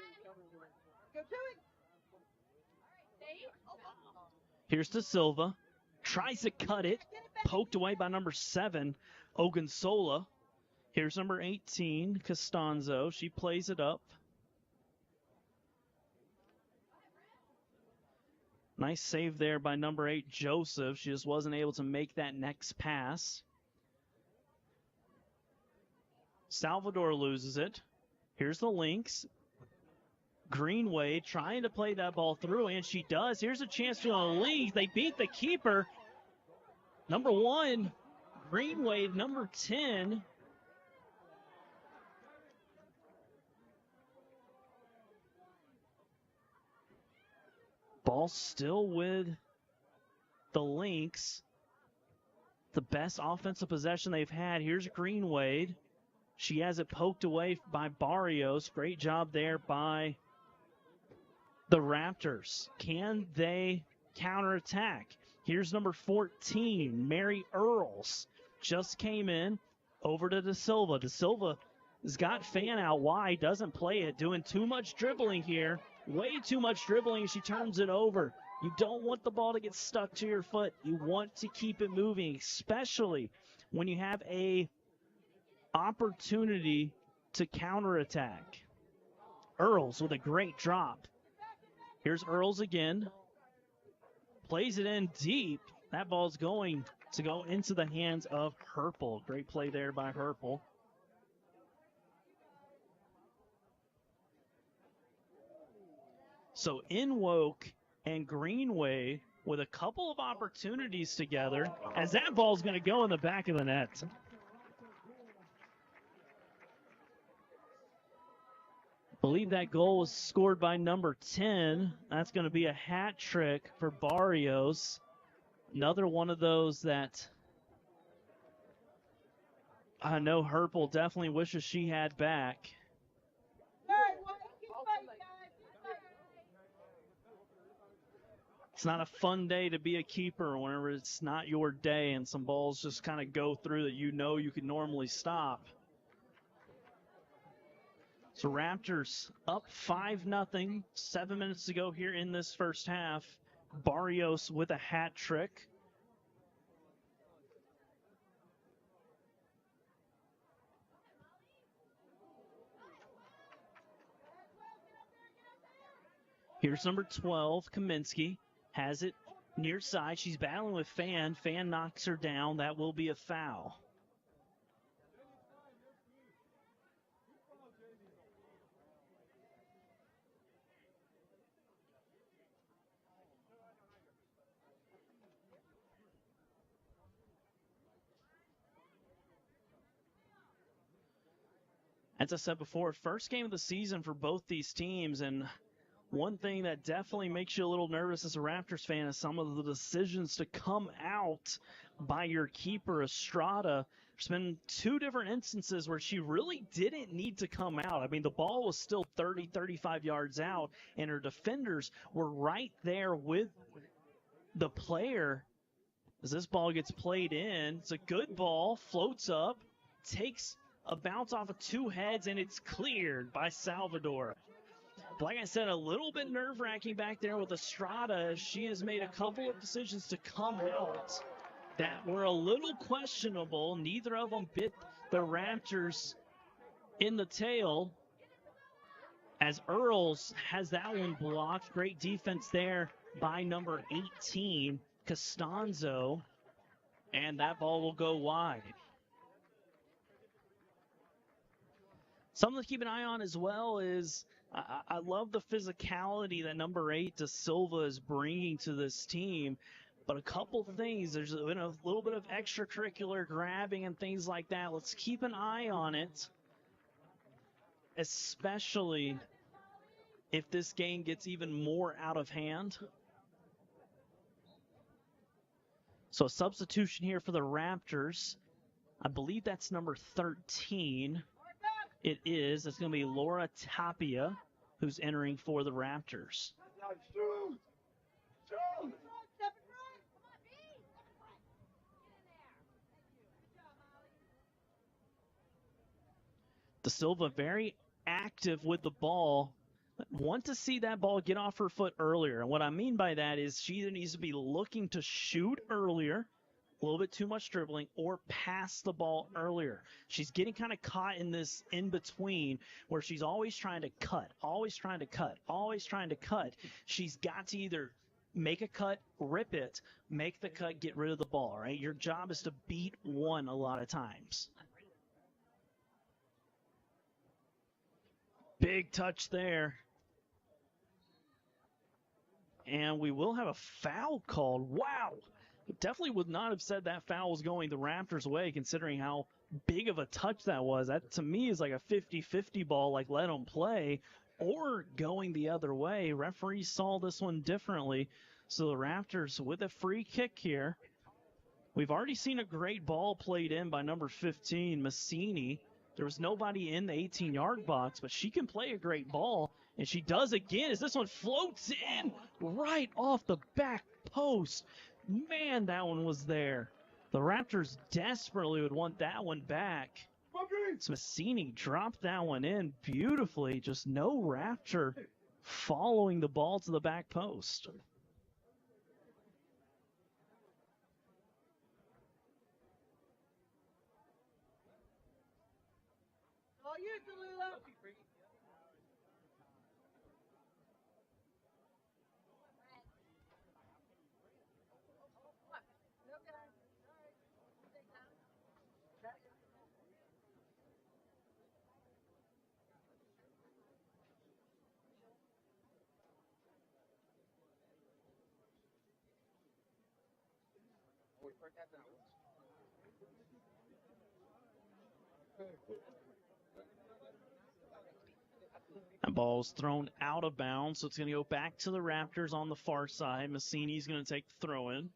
C: Go to it. All right, Dave.
B: Here's to Silva. Tries to cut it. Poked away by number 7, Ogunsola. Here's number 18, Costanzo. She plays it up. Nice save there by number 8, Joseph. She just wasn't able to make that next pass. Salvador loses it. Here's the Lynx. Greenway trying to play that ball through, and she does. Here's a chance for the Lynx. They beat the keeper. Number 1, Greenway, number 10. Ball still with the Lynx. The best offensive possession they've had. Here's Greenway. She has it poked away by Barrios. Great job there by the Raptors. Can they counterattack? Here's number 14, Mary Earls. Just came in over to De Silva. De Silva has got Fan out wide, doesn't play it, doing too much dribbling here. Way too much dribbling, she turns it over. You don't want the ball to get stuck to your foot. You want to keep it moving, especially when you have a opportunity to counterattack. Earls with a great drop. Here's Earls again. Plays it in deep. That ball's going to go into the hands of Herpel. Great play there by Herpel. So Inwoke and Greenway with a couple of opportunities together as that ball's going to go in the back of the net. I believe that goal was scored by number 10. That's going to be a hat trick for Barrios. Another one of those that I know Herpel definitely wishes she had back. It's not a fun day to be a keeper whenever it's not your day and some balls just kind of go through that you know you could normally stop. So Raptors up 5-0, 7 minutes to go here in this first half. Barrios with a hat trick. Here's number 12, Kaminsky. Has it near side. She's battling with Fan. Fan knocks her down. That will be a foul. As I said before, first game of the season for both these teams, and one thing that definitely makes you a little nervous as a Raptors fan is some of the decisions to come out by your keeper, Estrada. There's been two different instances where she really didn't need to come out. I mean, the ball was still 30, 35 yards out, and her defenders were right there with the player. As this ball gets played in, it's a good ball, floats up, takes a bounce off of two heads, and it's cleared by Salvador. Like I said, a little bit nerve-wracking back there with Estrada. She has made a couple of decisions to come out that were a little questionable. Neither of them bit the Raptors in the tail, as Earls has that one blocked. Great defense there by number 18, Costanzo, and that ball will go wide. Something to keep an eye on as well is I love the physicality that number 8, Da Silva, is bringing to this team. But a couple things, there's been a little bit of extracurricular grabbing and things like that. Let's keep an eye on it, especially if this game gets even more out of hand. So a substitution here for the Raptors. I believe that's number 13. It is. It's going to be Laura Tapia who's entering for the Raptors. Da Silva very active with the ball. Want to see that ball get off her foot earlier. And what I mean by that is she either needs to be looking to shoot earlier, a little bit too much dribbling, or pass the ball earlier. She's getting kind of caught in this in-between where she's always trying to cut, always trying to cut, always trying to cut. She's got to either make a cut, rip it, make the cut, get rid of the ball, right? Your job is to beat one a lot of times. Big touch there. And we will have a foul called. Wow. Definitely would not have said that foul was going the Raptors' way, considering how big of a touch that was. That, to me, is like a 50-50 ball, like let them play, or going the other way. Referees saw this one differently. So the Raptors with a free kick here. We've already seen a great ball played in by number 15, Massini. There was nobody in the 18-yard box, but she can play a great ball, and she does again as this one floats in right off the back post. Man, that one was there. The Raptors desperately would want that one back. So Massini dropped that one in beautifully. Just no Raptor following the ball to the back post.
C: All you, Tallulah.
B: That ball's thrown out of bounds, so it's going to go back to the Raptors on the far side. Massini's going to take the throw in.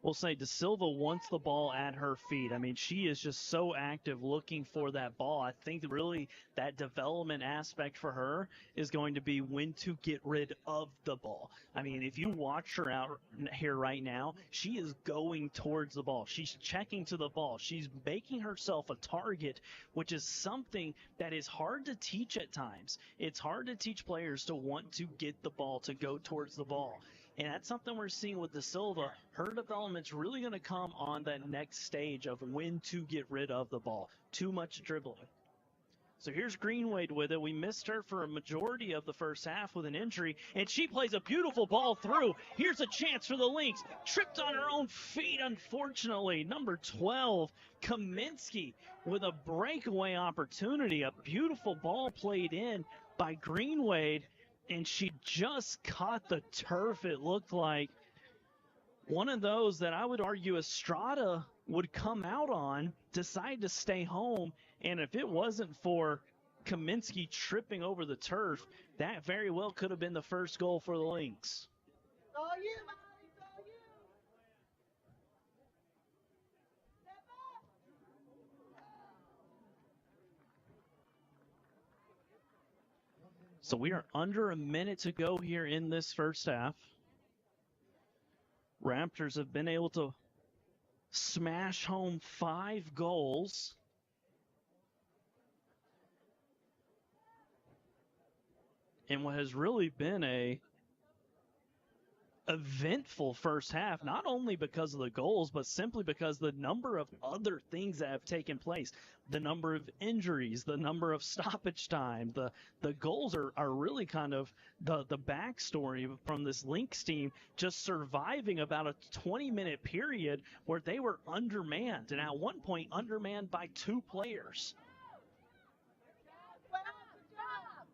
B: We'll say Da Silva wants the ball at her feet. I mean, she is just so active looking for that ball. I think really that development aspect for her is going to be when to get rid of the ball. I mean, if you watch her out here right now, she is going towards the ball. She's checking to the ball. She's making herself a target, which is something that is hard to teach at times. It's hard to teach players to want to get the ball, to go towards the ball. And that's something we're seeing with Da Silva. Her development's really going to come on that next stage of when to get rid of the ball. Too much dribbling. So here's Greenwade with it. We missed her for a majority of the first half with an injury, and she plays a beautiful ball through. Here's a chance for the Lynx. Tripped on her own feet, unfortunately. Number 12, Kaminsky, with a breakaway opportunity. A beautiful ball played in by Greenwade. And she just caught the turf, it looked like. One of those that I would argue Estrada would come out on, decide to stay home, and if it wasn't for Kaminsky tripping over the turf. That very well could have been the first goal for the Lynx.
C: It's all you, Molly. It's all you. Step up.
B: So we are under a minute to go here in this first half. Raptors have been able to smash home 5 goals. In what has really been a eventful first half, not only because of the goals, but simply because the number of other things that have taken place, the number of injuries, the number of stoppage time, the goals are really kind of the backstory from this Lynx team just surviving about a 20-minute period where they were undermanned, and at one point undermanned by 2 players.
C: Well, good job.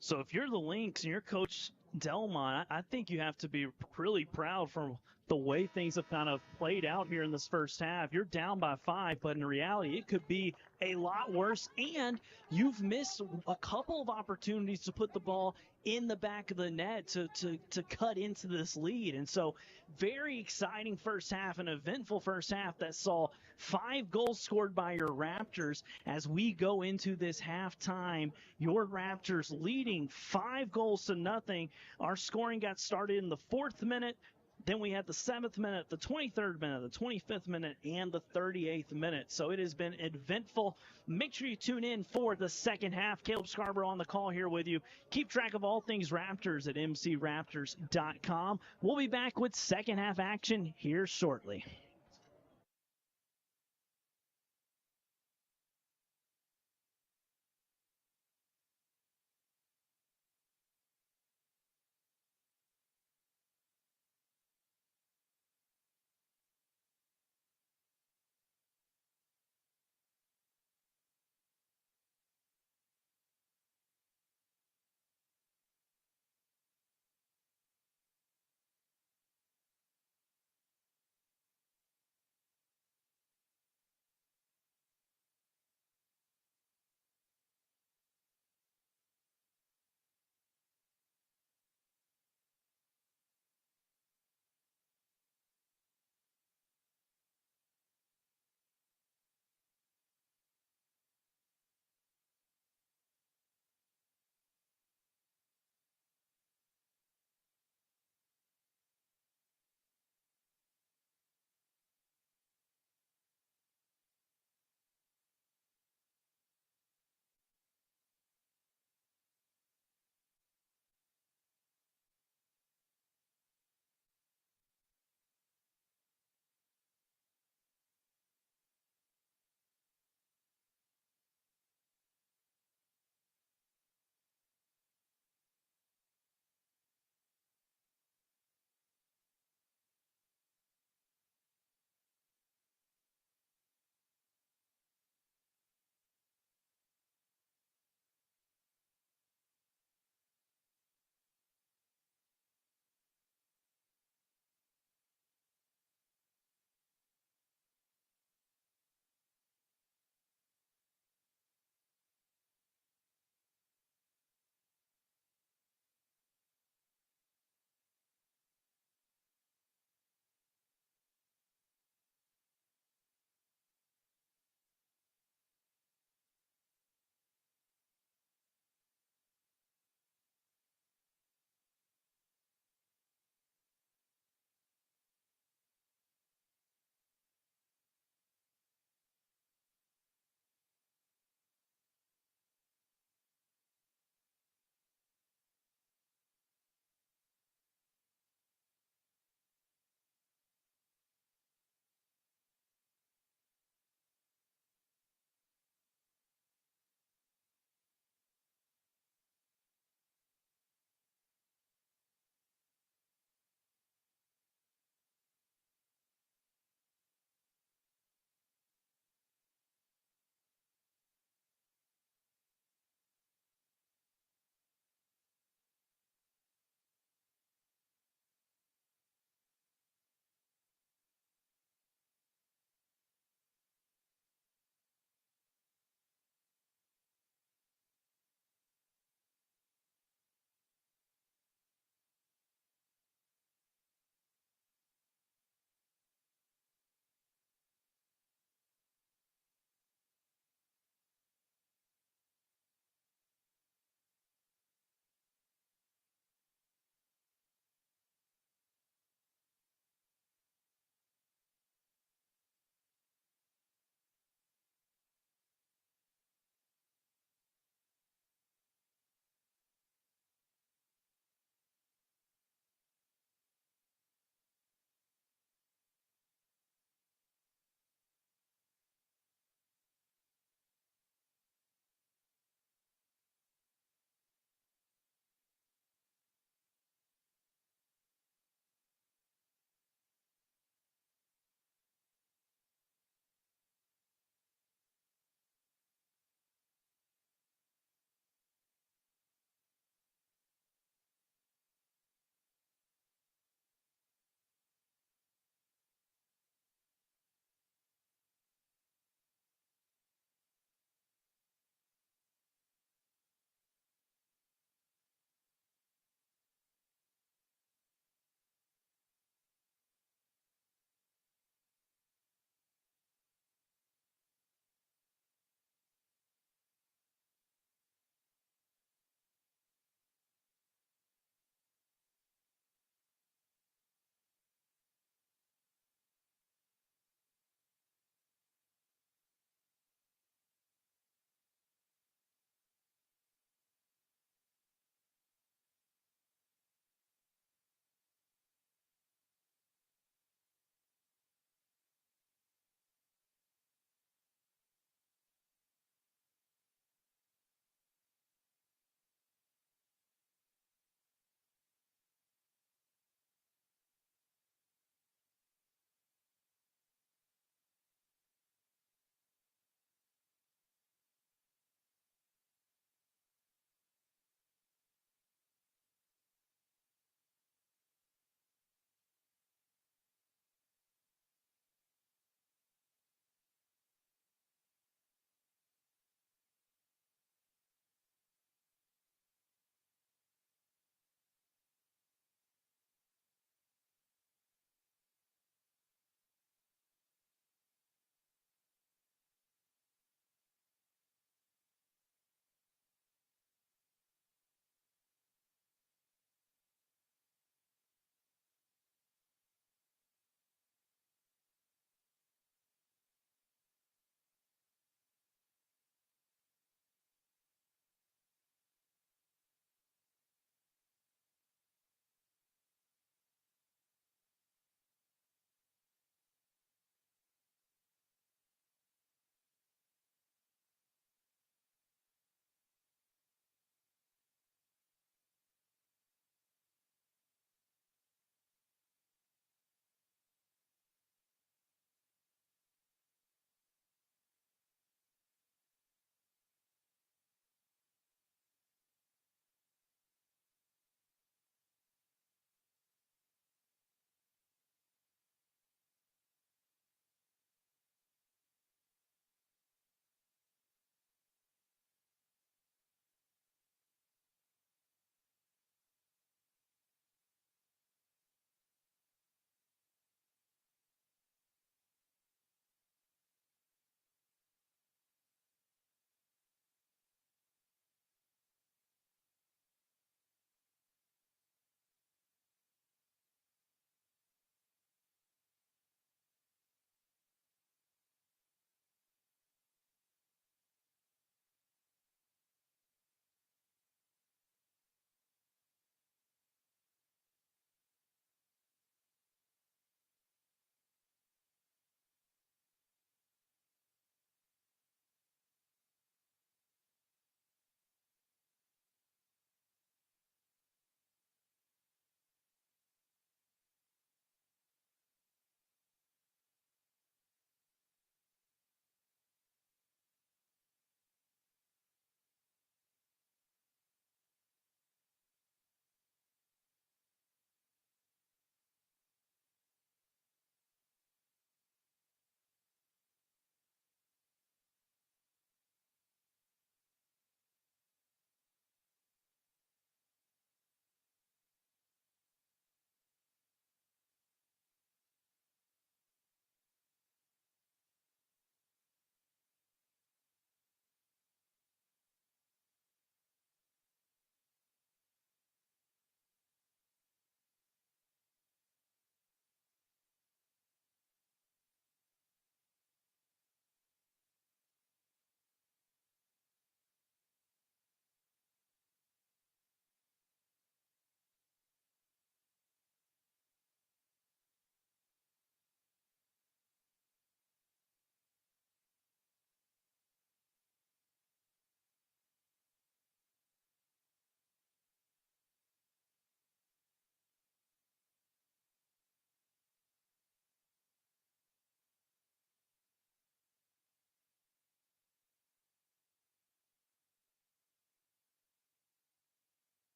B: So if you're the Lynx and you're Coach Delmont, I think you have to be really proud from the way things have kind of played out here in this first half. You're down by 5, but in reality, it could be a lot worse. And you've missed a couple of opportunities to put the ball in the back of the net to cut into this lead. And so very exciting first half, an eventful first half that saw 5 goals scored by your Raptors. As we go into this halftime, your Raptors leading 5-0. Our scoring got started in the 4th minute. Then we had the 7th minute, the 23rd minute, the 25th minute, and the 38th minute. So it has been eventful. Make sure you tune in for the second half. Caleb Scarborough on the call here with you. Keep track of all things Raptors at mcraptors.com. We'll be back with second half action here shortly.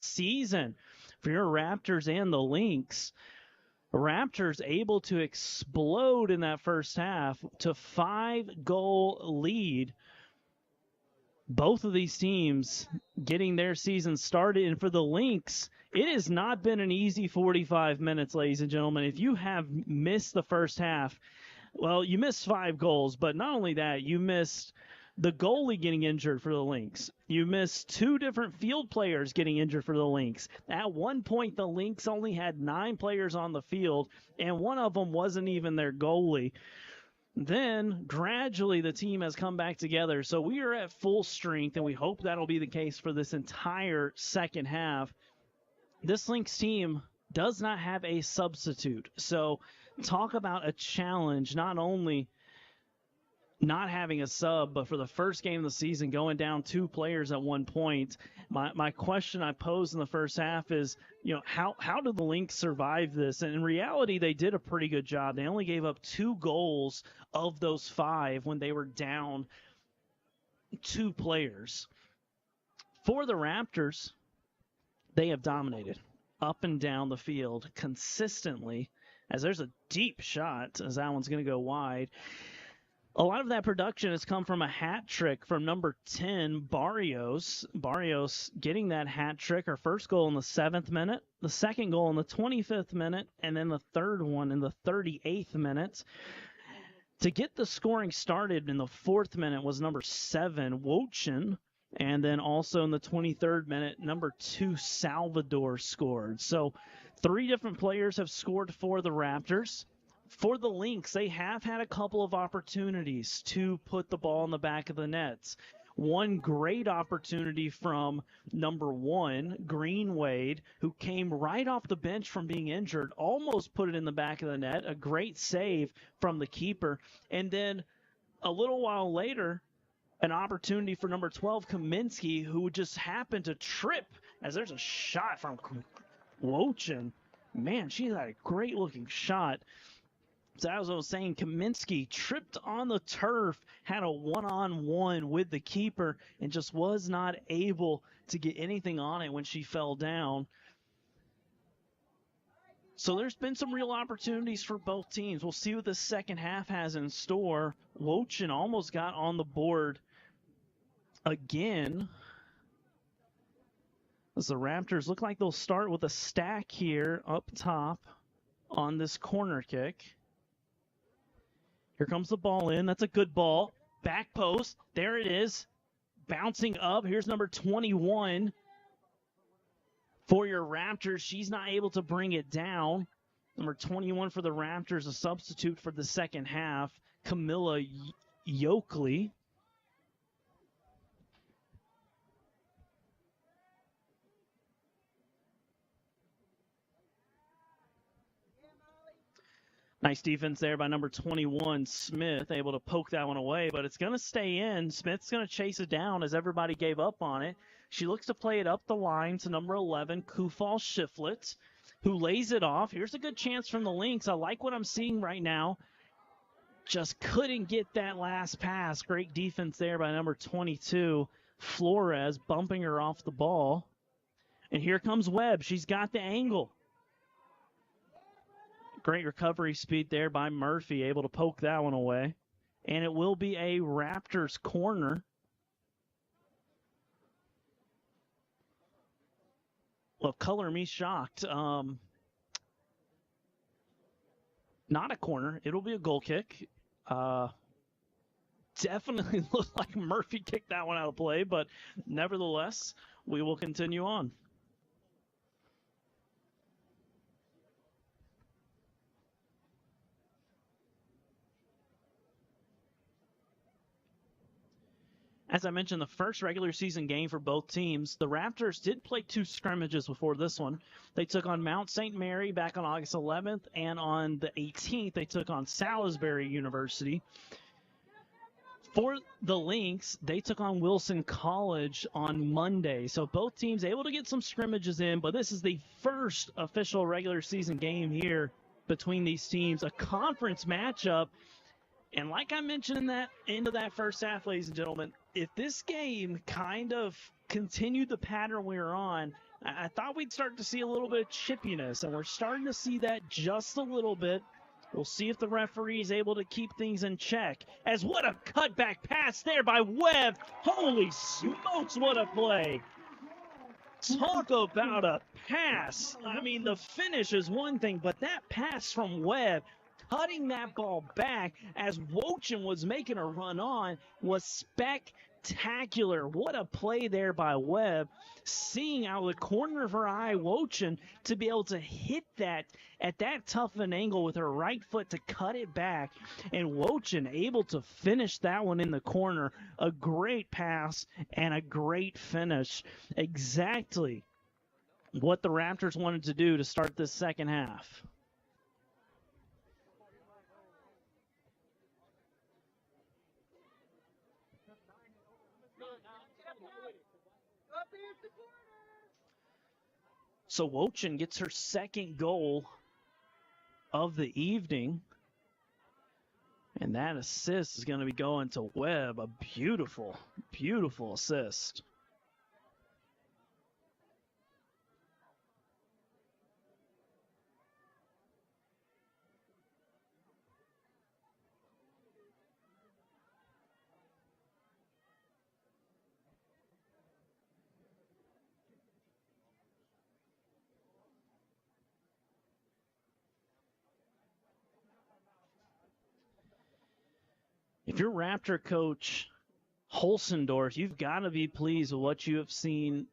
B: season for your Raptors and the Lynx. Raptors able to explode in that first half to 5-goal lead. Both of these teams getting their season started. And for the Lynx, it has not been an easy 45 minutes, ladies and gentlemen. If you have missed the first half, well, you missed 5 goals. But not only that, you missed the goalie getting injured for the Lynx. You missed 2 different field players getting injured for the Lynx. At one point, the Lynx only had 9 players on the field, and one of them wasn't even their goalie. Then, gradually, the team has come back together. So we are at full strength, and we hope that'll be the case for this entire second half. This Lynx team does not have a substitute. So talk about a challenge, not only not having a sub, but for the first game of the season, going down 2 players at one point. My question I posed in the first half is, how did the Lynx survive this? And in reality, they did a pretty good job. They only gave up 2 goals of those 5 when they were down 2 players. For the Raptors, they have dominated up and down the field consistently, as there's a deep shot, as that one's going to go wide. A lot of that production has come from a hat trick from number 10, Barrios. Barrios getting that hat trick, her first goal in the 7th minute, the second goal in the 25th minute, and then the third one in the 38th minute. To get the scoring started in the 4th minute was number 7, Wochin, and then also in the 23rd minute, number 2, Salvador scored. So 3 different players have scored for the Raptors. For the Lynx, they have had a couple of opportunities to put the ball in the back of the nets. One great opportunity from number 1, Green Wade, who came right off the bench from being injured, almost put it in the back of the net. A great save from the keeper. And then a little while later, an opportunity for number 12, Kaminsky, who just happened to trip, as there's a shot from Wochin. Man, she had a great-looking shot. So as I was saying, Kaminsky tripped on the turf, had a one-on-one with the keeper, and just was not able to get anything on it when she fell down. So there's been some real opportunities for both teams. We'll see what the second half has in store. Wochin almost got on the board again, as the Raptors look like they'll start with a stack here up top on this corner kick. Here comes the ball in. That's a good ball. Back post. There it is. Bouncing up. Here's number 21 for your Raptors. She's not able to bring it down. Number 21 for the Raptors, a substitute for the second half, Camilla Yoakley. Nice defense there by number 21, Smith, able to poke that one away, but it's going to stay in. Smith's going to chase it down as everybody gave up on it. She looks to play it up the line to number 11, Kufal Shiflett, who lays it off. Here's a good chance from the Lynx. I like what I'm seeing right now. Just couldn't get that last pass. Great defense there by number 22, Flores, bumping her off the ball. And here comes Webb. She's got the angle. Great recovery speed there by Murphy, able to poke that one away. And it will be a Raptors corner. Well, color me shocked. Not a corner. It'll be a goal kick. Definitely looked like Murphy kicked that one out of play, but nevertheless, we will continue on. As I mentioned, the first regular season game for both teams, the Raptors did play 2 scrimmages before this one. They took on Mount St. Mary back on August 11th, and on the 18th, they took on Salisbury University. For the Lynx, they took on Wilson College on Monday. So both teams able to get some scrimmages in, but this is the first official regular season game here between these teams, a conference matchup. And like I mentioned in that end of that first half, ladies and gentlemen, if this game kind of continued the pattern we were on, I thought we'd start to see a little bit of chippiness, and we're starting to see that just a little bit. We'll see if the referee is able to keep things in check. As what a cutback pass there by Webb. Holy smokes, what a play. Talk about a pass. I mean, the finish is one thing, but that pass from Webb, cutting that ball back as Wochin was making a run on, was spectacular. What a play there by Webb, seeing out of the corner of her eye Wochin to be able to hit that at that tough an angle with her right foot to cut it back, and Wochin able to finish that one in the corner. A great pass and a great finish. Exactly what the Raptors wanted to do to start this second half. So Wochin gets her second goal of the evening. And that assist is going to be going to Webb. A beautiful, beautiful assist. If you're Raptor coach Holsendorf, you've got to be pleased with what you have seen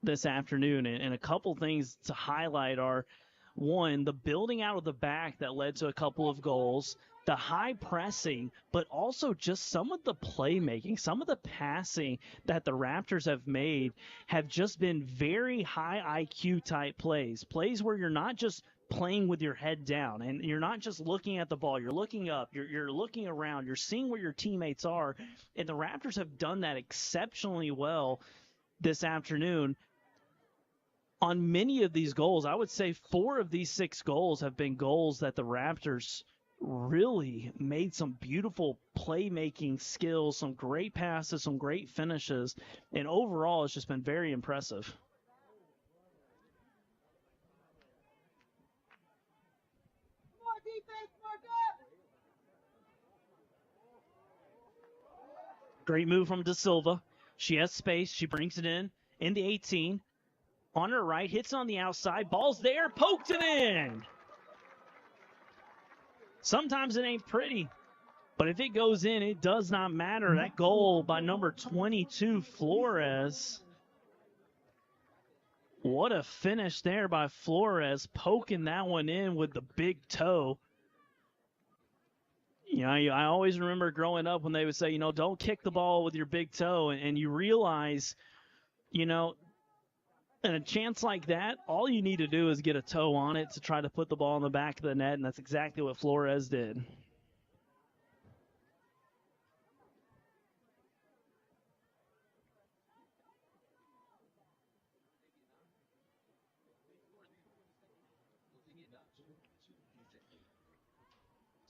B: this afternoon. And a couple things to highlight are, one, the building out of the back that led to a couple of goals, the high pressing, but also just some of the playmaking, some of the passing that the Raptors have made have just been very high IQ type plays where you're not just playing with your head down and you're not just looking at the ball, you're looking up, you're looking around, you're seeing where your teammates are, and the Raptors have done that exceptionally well this afternoon. On many of these goals, I would say 4 of these 6 goals have been goals that the Raptors really made some beautiful playmaking skills, some great passes, some great finishes, and overall it's just been very impressive. Great move from Da Silva. She has space. She brings it in the 18. On her right, hits on the outside. Ball's there, poked it in. Sometimes it ain't pretty, but if it goes in, it does not matter. That goal by number 22, Flores. What a finish there by Flores, poking that one in with the big toe. You know, I always remember growing up when they would say, don't kick the ball with your big toe. And you realize, in a chance like that, all you need to do is get a toe on it to try to put the ball in the back of the net, and that's exactly what Flores did.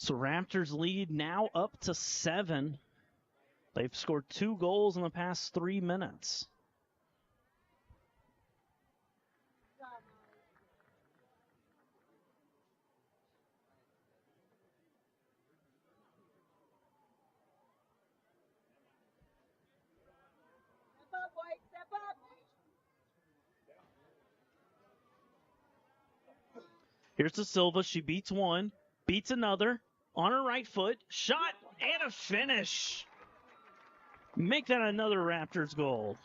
B: So Raptors lead now up to 7. They've scored 2 goals in the past 3 minutes.
C: Step up, White, step up.
B: Here's Da Silva. She beats one, beats another. On her right foot, shot, and a finish. Make that another Raptors goal.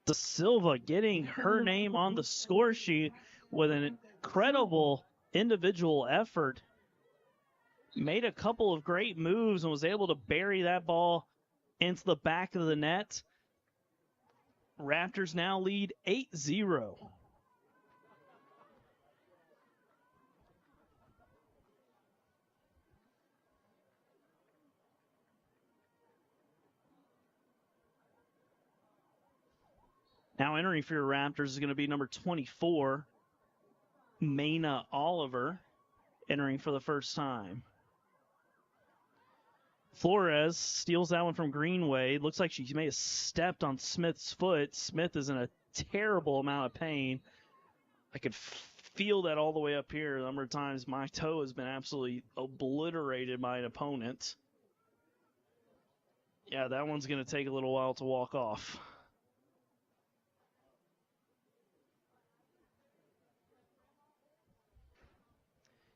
B: Da Silva getting her name on the score sheet with an incredible individual effort. Made a couple of great moves and was able to bury that ball into the back of the net. Raptors now lead 8-0. Now entering for your Raptors is going to be number 24, Maina Oliver entering for the first time. Flores steals that one from Greenway. Looks like she may have stepped on Smith's foot. Smith is in a terrible amount of pain. I could feel that all the way up here. A number of times my toe has been absolutely obliterated by an opponent. Yeah, that one's going to take a little while to walk off.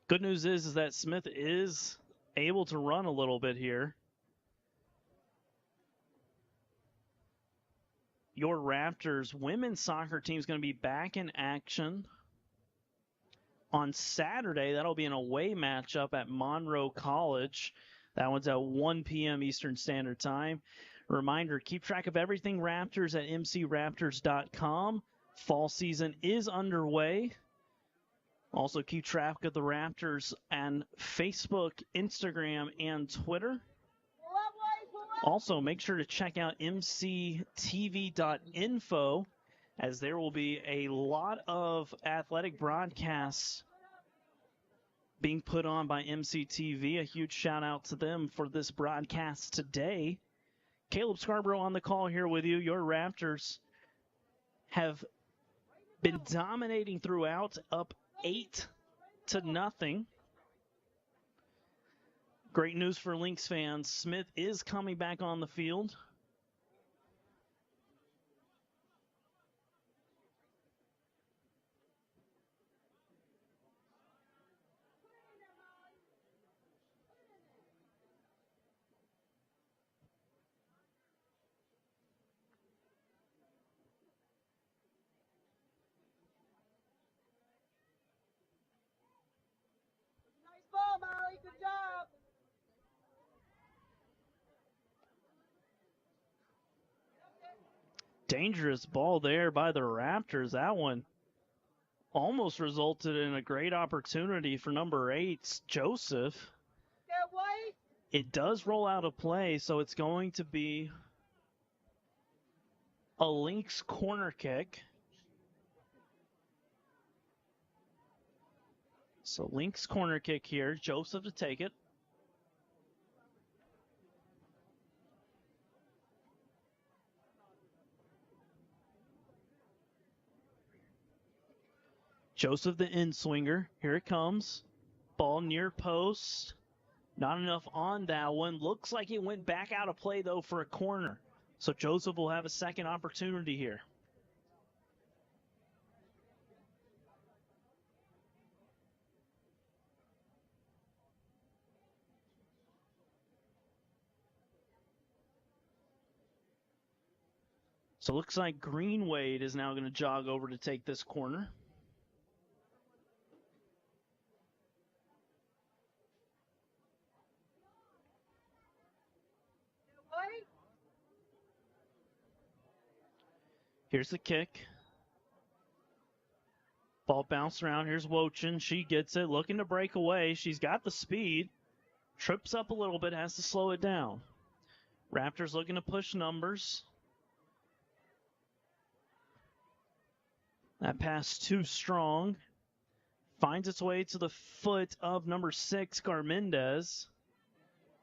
B: Good news is that Smith is able to run a little bit here. Your Raptors women's soccer team is going to be back in action on Saturday. That'll be an away matchup at Monroe College. That one's at 1 p.m. Eastern Standard Time. Reminder, keep track of everything Raptors at mcraptors.com. Fall season is underway. Also keep track of the Raptors on Facebook, Instagram, and Twitter. Also, make sure to check out mctv.info, as there will be a lot of athletic broadcasts being put on by MCTV. A huge shout out to them for this broadcast today. Caleb Scarborough on the call here with you. Your Raptors have been dominating throughout, up 8-0. Great news for Lynx fans. Smith is coming back on the field.
C: Nice ball, Molly. Good job.
B: Dangerous ball there by the Raptors. That one almost resulted in a great opportunity for number 8, Joseph.
C: Get White.
B: It does roll out of play, so it's going to be a Lynx corner kick. So Lynx corner kick here. Joseph to take it. Joseph the in-swinger. Here it comes. Ball near post. Not enough on that one. Looks like it went back out of play, though, for a corner. So Joseph will have a second opportunity here. So it looks like Greenwade is now going to jog over to take this corner. Here's the kick. Ball bounced around. Here's Wochin. She gets it, looking to break away. She's got the speed. Trips up a little bit, has to slow it down. Raptors looking to push numbers. That pass too strong. Finds its way to the foot of number 6, Garmendez.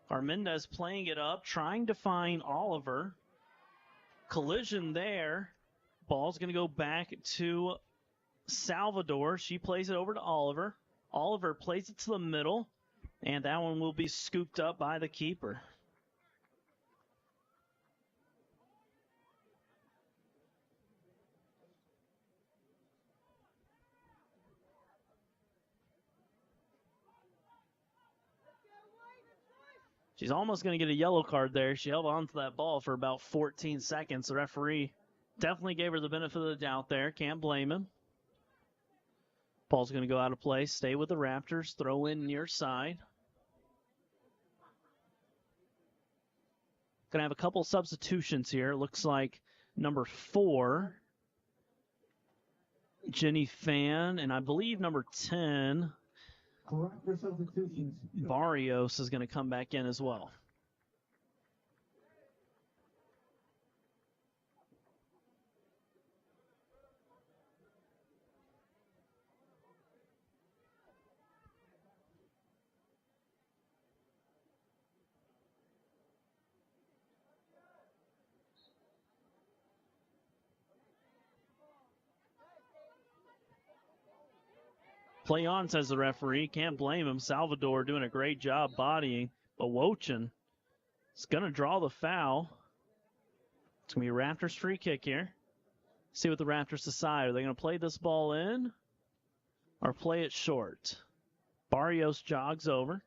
B: Garmendez playing it up, trying to find Oliver. Collision there. Ball's going to go back to Salvador. She plays it over to Oliver. Oliver plays it to the middle, and that one will be scooped up by the keeper. She's almost going to get a yellow card there. She held on to that ball for about 14 seconds. The referee definitely gave her the benefit of the doubt there. Can't blame him. Ball's going to go out of play. Stay with the Raptors. Throw in near side. Going to have a couple substitutions here. Looks like number 4, Jenny Fan, and I believe number 10, Barrios, is going to come back in as well. Play on, says the referee. Can't blame him. Salvador doing a great job bodying. But Wochin is going to draw the foul. It's going to be a Raptors free kick here. See what the Raptors decide. Are they going to play this ball in or play it short? Barrios jogs over.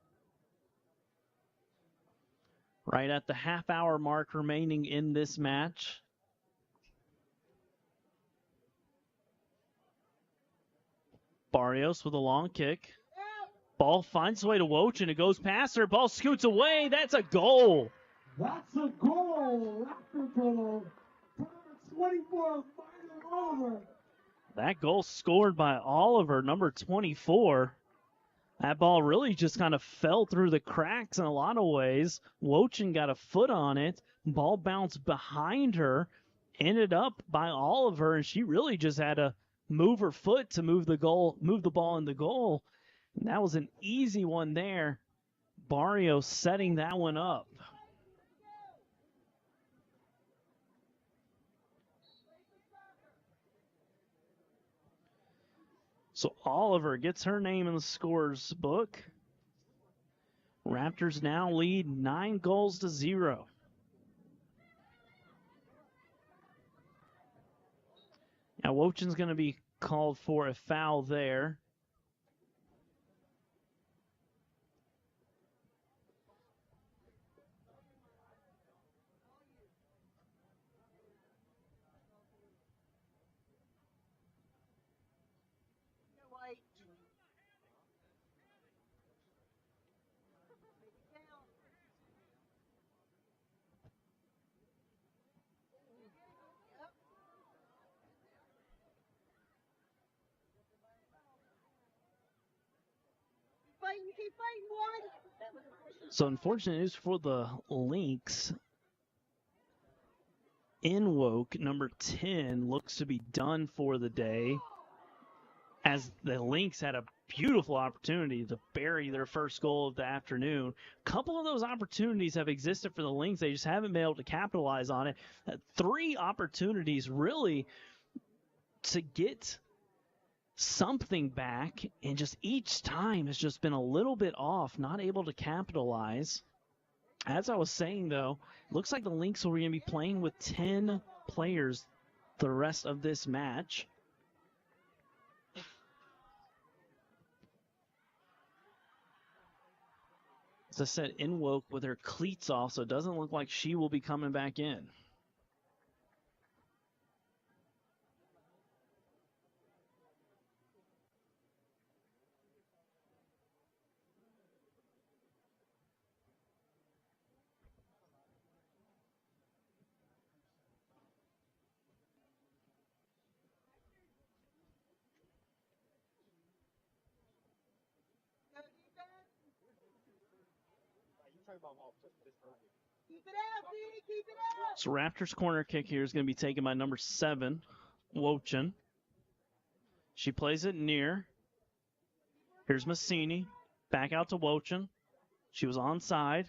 B: Right at the half-hour mark remaining in this match. Barrios with a long kick. Ball finds its way to Wochin. It goes past her. Ball scoots away. That's a goal.
A: That's a goal. Raptor goal. 24, Oliver.
B: That goal scored by Oliver, number 24. That ball really just kind of fell through the cracks in a lot of ways. Wochin got a foot on it. Ball bounced behind her. Ended up by Oliver, and she really just had to move her foot to move the ball in the goal. And that was an easy one there. Barrios setting that one up. So Oliver gets her name in the scorers book. Raptors now lead 9-0. Now Wochin's going to be called for a foul there.
C: Keep fighting, boy.
B: So unfortunate news for the Lynx. Inwoke, number 10, looks to be done for the day, as the Lynx had a beautiful opportunity to bury their first goal of the afternoon. A couple of those opportunities have existed for the Lynx. They just haven't been able to capitalize on it. 3 opportunities really to get something back, and just each time has just been a little bit off, not able to capitalize. As I was saying, though, looks like the Lynx are going to be playing with 10 players the rest of this match. As I said, Inwoke with her cleats off, so it doesn't look like she will be coming back in.
C: Keep it out, D. Keep it out.
B: So Raptors corner kick here is going to be taken by number 7, Wochin. She plays it near. Here's Massini. Back out to Wochin. She was onside.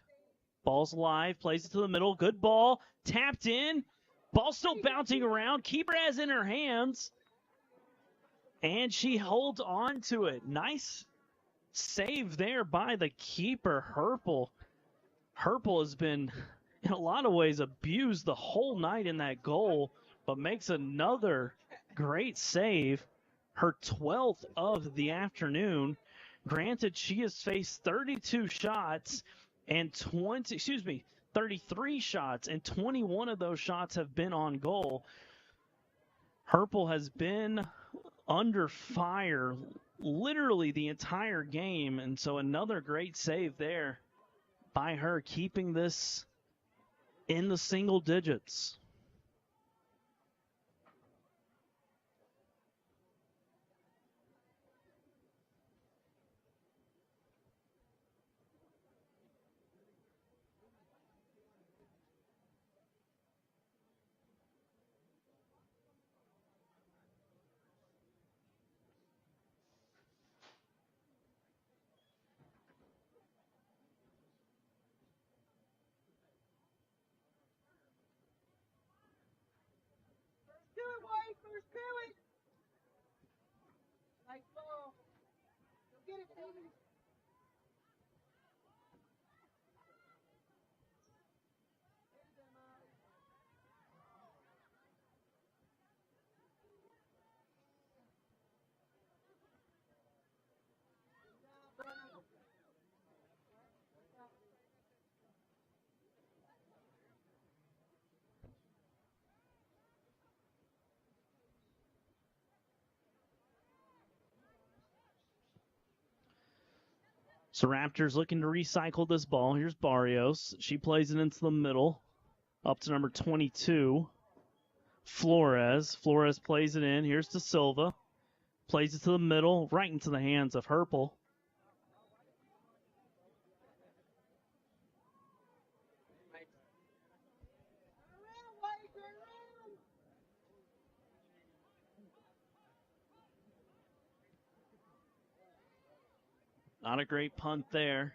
B: Ball's live. Plays it to the middle. Good ball. Tapped in. Ball still bouncing around. Keeper has in her hands. And she holds on to it. Nice save there by the keeper, Herpel. Herpel has been, in a lot of ways, abused the whole night in that goal, but makes another great save. Her 12th of the afternoon. Granted, she has faced 32 shots and 33 shots, and 21 of those shots have been on goal. Herpel has been under fire literally the entire game, and so another great save there by her, keeping this in the single digits.
C: Do it, White. First do it. Nice ball. Get it, baby.
B: So Raptors looking to recycle this ball. Here's Barrios. She plays it into the middle, up to number 22, Flores. Flores plays it in. Here's to Silva. Plays it to the middle, right into the hands of Herpel. Not a great punt there.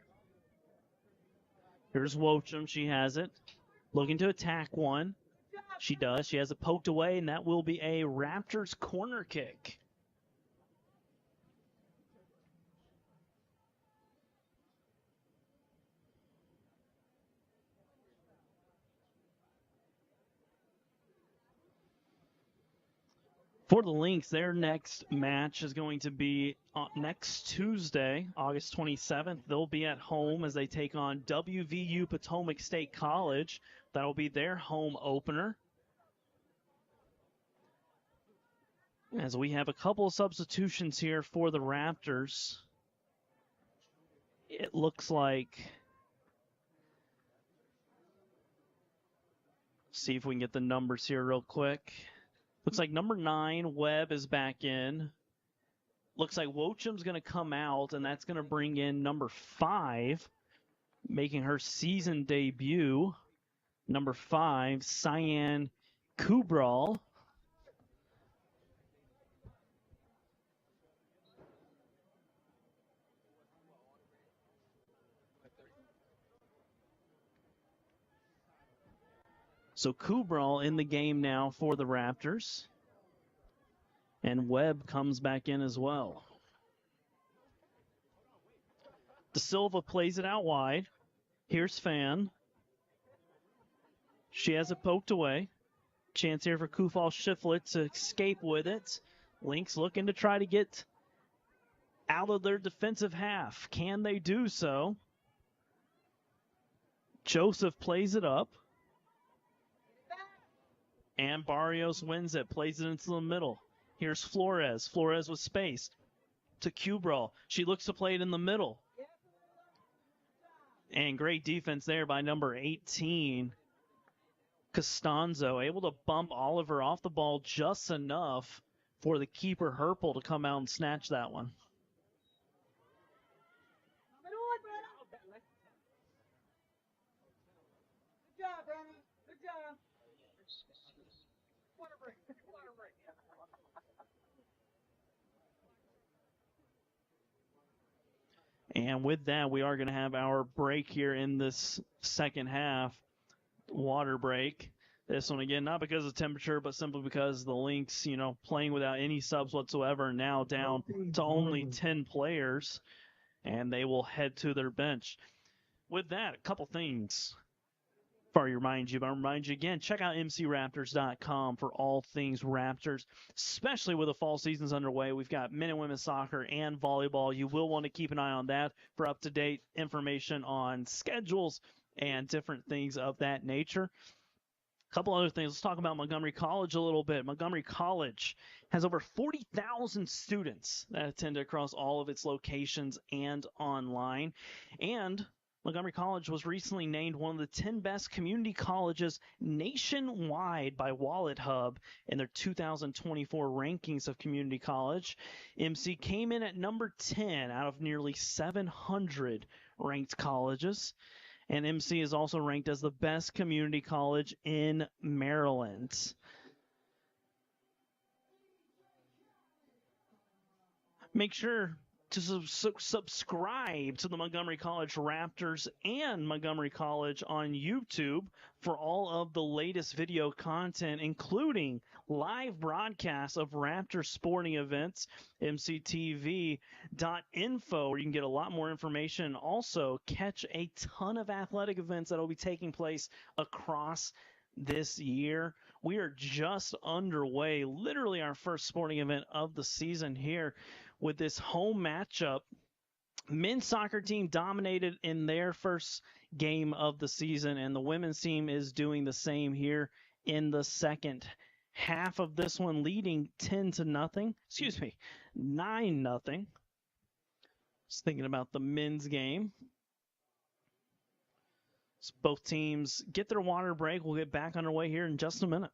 B: Here's Wocham. She has it. Looking to attack one. She does. She has it poked away, and that will be a Raptors corner kick. For the Lynx, their next match is going to be next Tuesday, August 27th. They'll be at home as they take on WVU Potomac State College. That will be their home opener. As we have a couple of substitutions here for the Raptors. It looks like... See if we can get the numbers here real quick. Looks like number 9, Webb, is back in. Looks like Wocham's going to come out, and that's going to bring in number 5, making her season debut. Number 5, Cyan Kubral. So Kubral in the game now for the Raptors. And Webb comes back in as well. De Silva plays it out wide. Here's Fan. She has it poked away. Chance here for Kufal Shiflett to escape with it. Lynx looking to try to get out of their defensive half. Can they do so? Joseph plays it up. And Barrios wins it, plays it into the middle. Here's Flores. Flores with space to Kubral. She looks to play it in the middle. And great defense there by number 18, Costanzo. Able to bump Oliver off the ball just enough for the keeper, Herpel, to come out and snatch that one.
C: Good job, Brandon. Good job.
B: And with that, we are going to have our break here in this second half, water break. This one, again, not because of temperature, but simply because the Lynx, playing without any subs whatsoever, now down to only 10 players, and they will head to their bench. With that, a couple things. Before I remind you again, check out mcraptors.com for all things Raptors, especially with the fall seasons underway. We've got men and women's soccer and volleyball. You will want to keep an eye on that for up-to-date information on schedules and different things of that nature. A couple other things. Let's talk about Montgomery College a little bit. Montgomery College has over 40,000 students that attend across all of its locations and online. And Montgomery College was recently named one of the 10 best community colleges nationwide by Wallet Hub in their 2024 rankings of community college. MC came in at number 10 out of nearly 700 ranked colleges. And MC is also ranked as the best community college in Maryland. Make sure to subscribe to the Montgomery College Raptors and Montgomery College on YouTube for all of the latest video content, including live broadcasts of Raptor sporting events, mctv.info, where you can get a lot more information. Also, catch a ton of athletic events that will be taking place across this year. We are just underway, literally our first sporting event of the season here with this home matchup. Men's soccer team dominated in their first game of the season, and the women's team is doing the same here in the second half of this one, leading 9-0. Just thinking about the men's game. So both teams get their water break. We'll get back underway here in just a minute.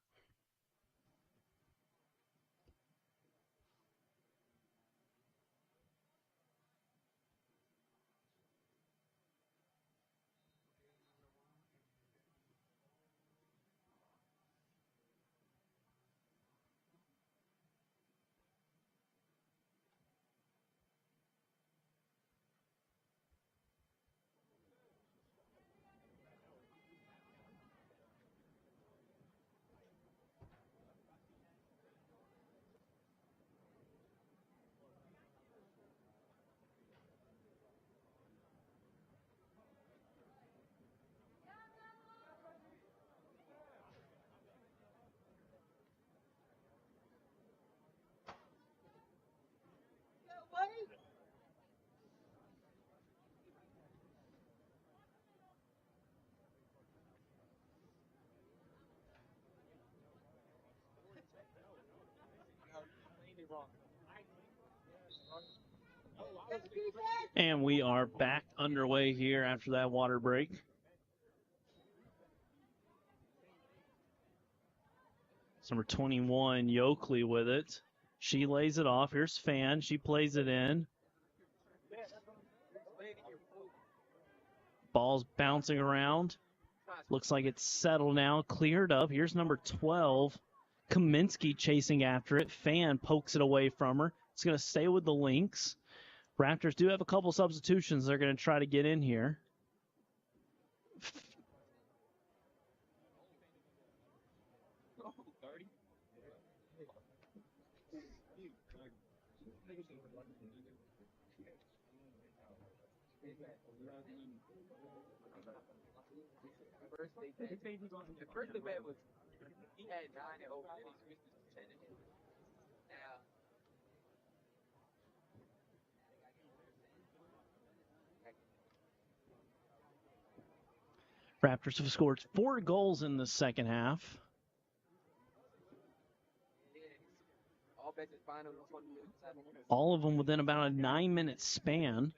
B: And we are back underway here after that water break. It's number 21, Yoakley, with it. She lays it off. Here's Fan. She plays it in. Ball's bouncing around. Looks like it's settled now, cleared up. Here's number 12, Kaminsky, chasing after it. Fan pokes it away from her. It's going to stay with the Lynx. Raptors do have a couple substitutions they're going to try to get in here.
D: The first event was he had 9 and over, and he switched to 10 and 2. Now,
B: Raptors have scored 4 goals in the second half. All of them within about a 9-minute span.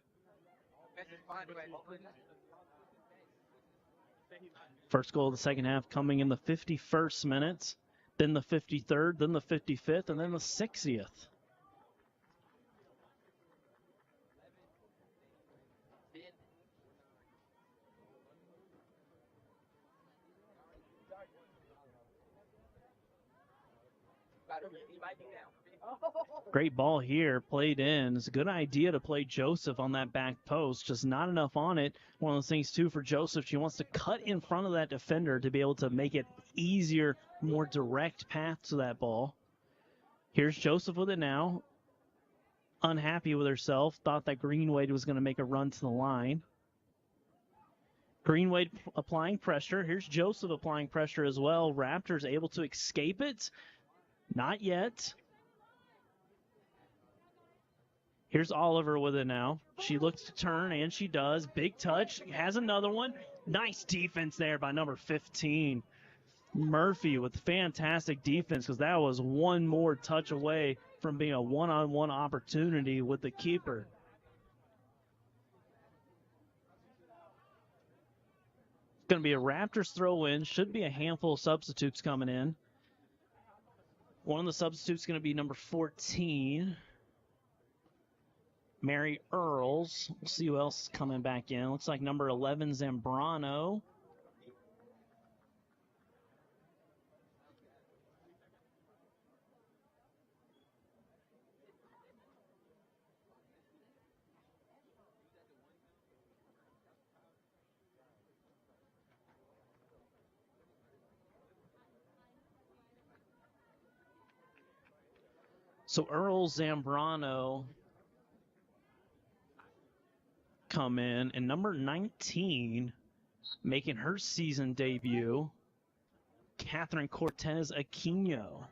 B: First goal of the second half coming in the 51st minute, then the 53rd, then the 55th, and then the 60th. Great ball here, played in. It's a good idea to play Joseph on that back post, just not enough on it. One of those things, too, for Joseph, she wants to cut in front of that defender to be able to make it easier, more direct path to that ball. Here's Joseph with it now. Unhappy with herself, thought that Greenwade was going to make a run to the line. Greenwade applying pressure. Here's Joseph applying pressure as well. Raptors able to escape it. Not yet. Here's Oliver with it now. She looks to turn, and she does. Big touch. Has another one. Nice defense there by number 15. Murphy with fantastic defense, because that was one more touch away from being a one-on-one opportunity with the keeper. It's going to be a Raptors throw-in. Should be a handful of substitutes coming in. One of the substitutes is going to be number 14. Mary Earls. We'll see who else is coming back in. Looks like number 11, Zambrano. So Earl Zambrano come in, and number 19 making her season debut, Catherine Cortez Aquino.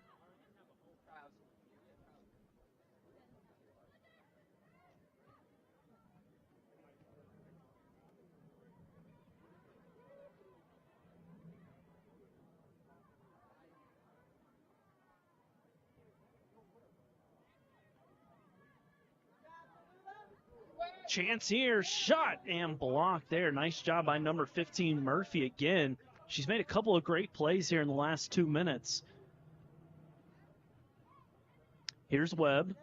B: Chance here, shot and blocked there. Nice job by number 15, Murphy again. She's made a couple of great plays here in the last 2 minutes. Here's Webb.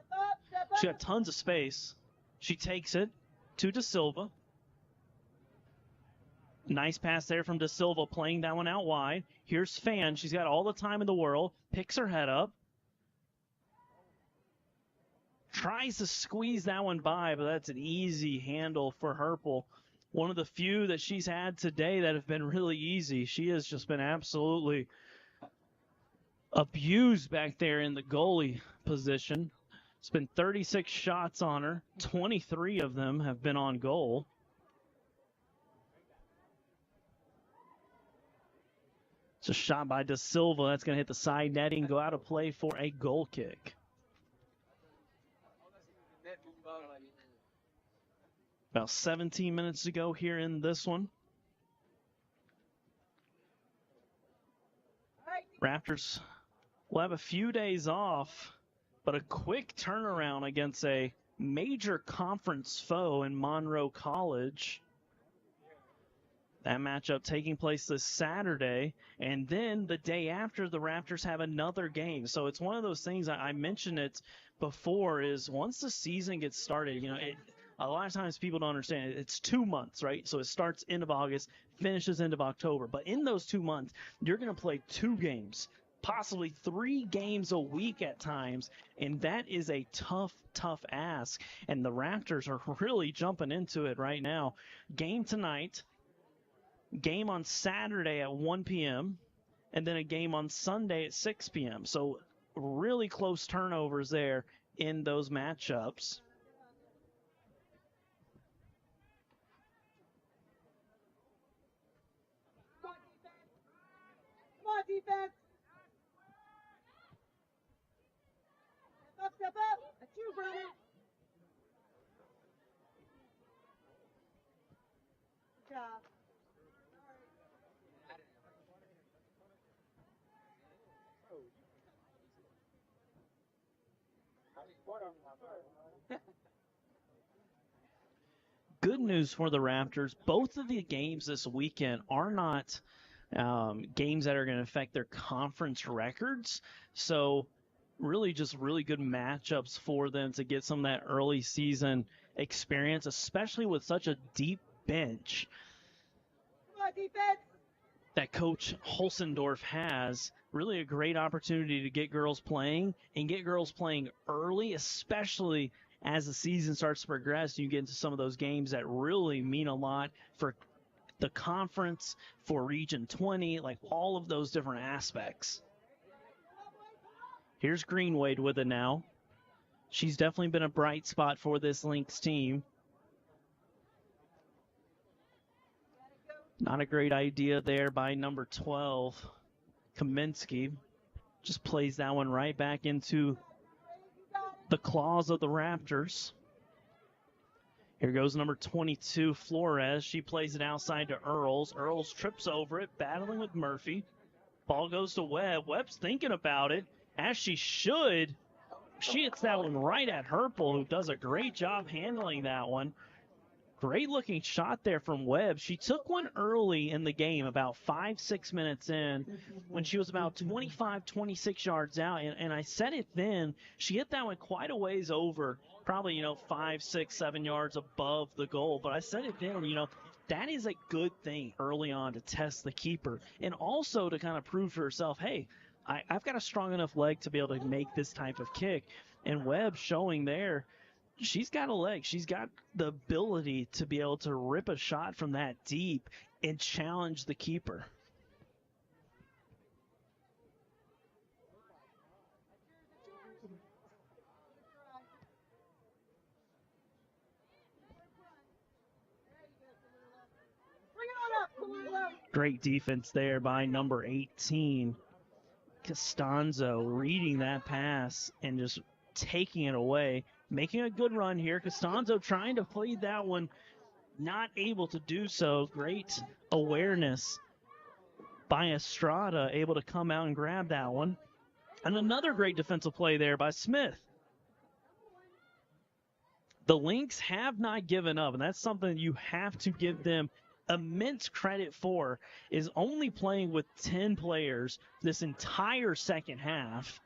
B: She got tons of space. She takes it to Da Silva. Nice pass there from Da Silva, playing that one out wide. Here's Fan. She's got all the time in the world. Picks her head up. Tries to squeeze that one by, but that's an easy handle for Herpel. One of the few that she's had today that have been really easy. She has just been absolutely abused back there in the goalie position. It's been 36 shots on her. 23 of them have been on goal. It's a shot by Da Silva. That's going to hit the side netting, go out of play for a goal kick. About 17 minutes to go here in this one. Raptors will have a few days off, but a quick turnaround against a major conference foe in Monroe College. That matchup taking place this Saturday, and then the day after, the Raptors have another game. So it's one of those things, I mentioned it before, is once the season gets started, a lot of times people don't understand it. It's 2 months, right? So it starts end of August, finishes end of October. But in those 2 months, you're going to play 2 games, possibly 3 games a week at times. And that is a tough, tough ask. And the Raptors are really jumping into it right now. Game tonight, game on Saturday at 1 p.m., and then a game on Sunday at 6 p.m. So really close turnovers there in those matchups.
C: Defense. Step up. That's you, brother. Good job.
B: Good news for the Raptors. Both of the games this weekend are not games that are going to affect their conference records. So really just really good matchups for them to get some of that early season experience, especially with such a deep bench that Coach Holsendorf has. Really a great opportunity to get girls playing and get girls playing early, especially as the season starts to progress. You get into some of those games that really mean a lot for the conference, for Region 20, like all of those different aspects. Here's Greenwade with it now. She's definitely been a bright spot for this Lynx team. Not a great idea there by number 12, Kaminsky. Just plays that one right back into the claws of the Raptors. Here goes number 22, Flores. She plays it outside to Earls. Earls trips over it, battling with Murphy. Ball goes to Webb. Webb's thinking about it, as she should. She hits that one right at Herpel, who does a great job handling that one. Great looking shot there from Webb. She took one early in the game, about 5-6 minutes in, when she was about 25, 26 yards out. And I said it then, she hit that one quite a ways over, probably, 5, 6, 7 yards above the goal. But I said it then, that is a good thing early on to test the keeper. And also to kind of prove to herself, hey, I've got a strong enough leg to be able to make this type of kick. And Webb showing there, she's got a leg. She's got the ability to be able to rip a shot from that deep and challenge the keeper. Great defense there by number 18, Costanzo, reading that pass and just taking it away, making a good run here. Costanzo trying to play that one, not able to do so. Great awareness by Estrada, able to come out and grab that one. And another great defensive play there by Smith. The Lynx have not given up, and that's something you have to give them immense credit for, is only playing with 10 players this entire second half,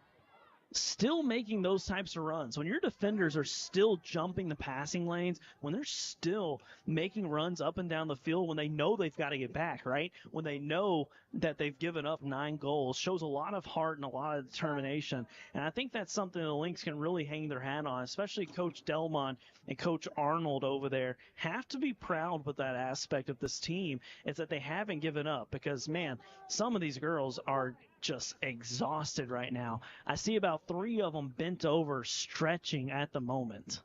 B: still making those types of runs. When your defenders are still jumping the passing lanes, when they're still making runs up and down the field, when they know they've got to get back, right? When they know that they've given up 9 goals, shows a lot of heart and a lot of determination. And I think that's something the Lynx can really hang their hat on, especially Coach Delmont and Coach Arnold over there have to be proud with that aspect of this team, is that they haven't given up, because, man, some of these girls are just exhausted right now. I see about 3 of them bent over, stretching at the moment.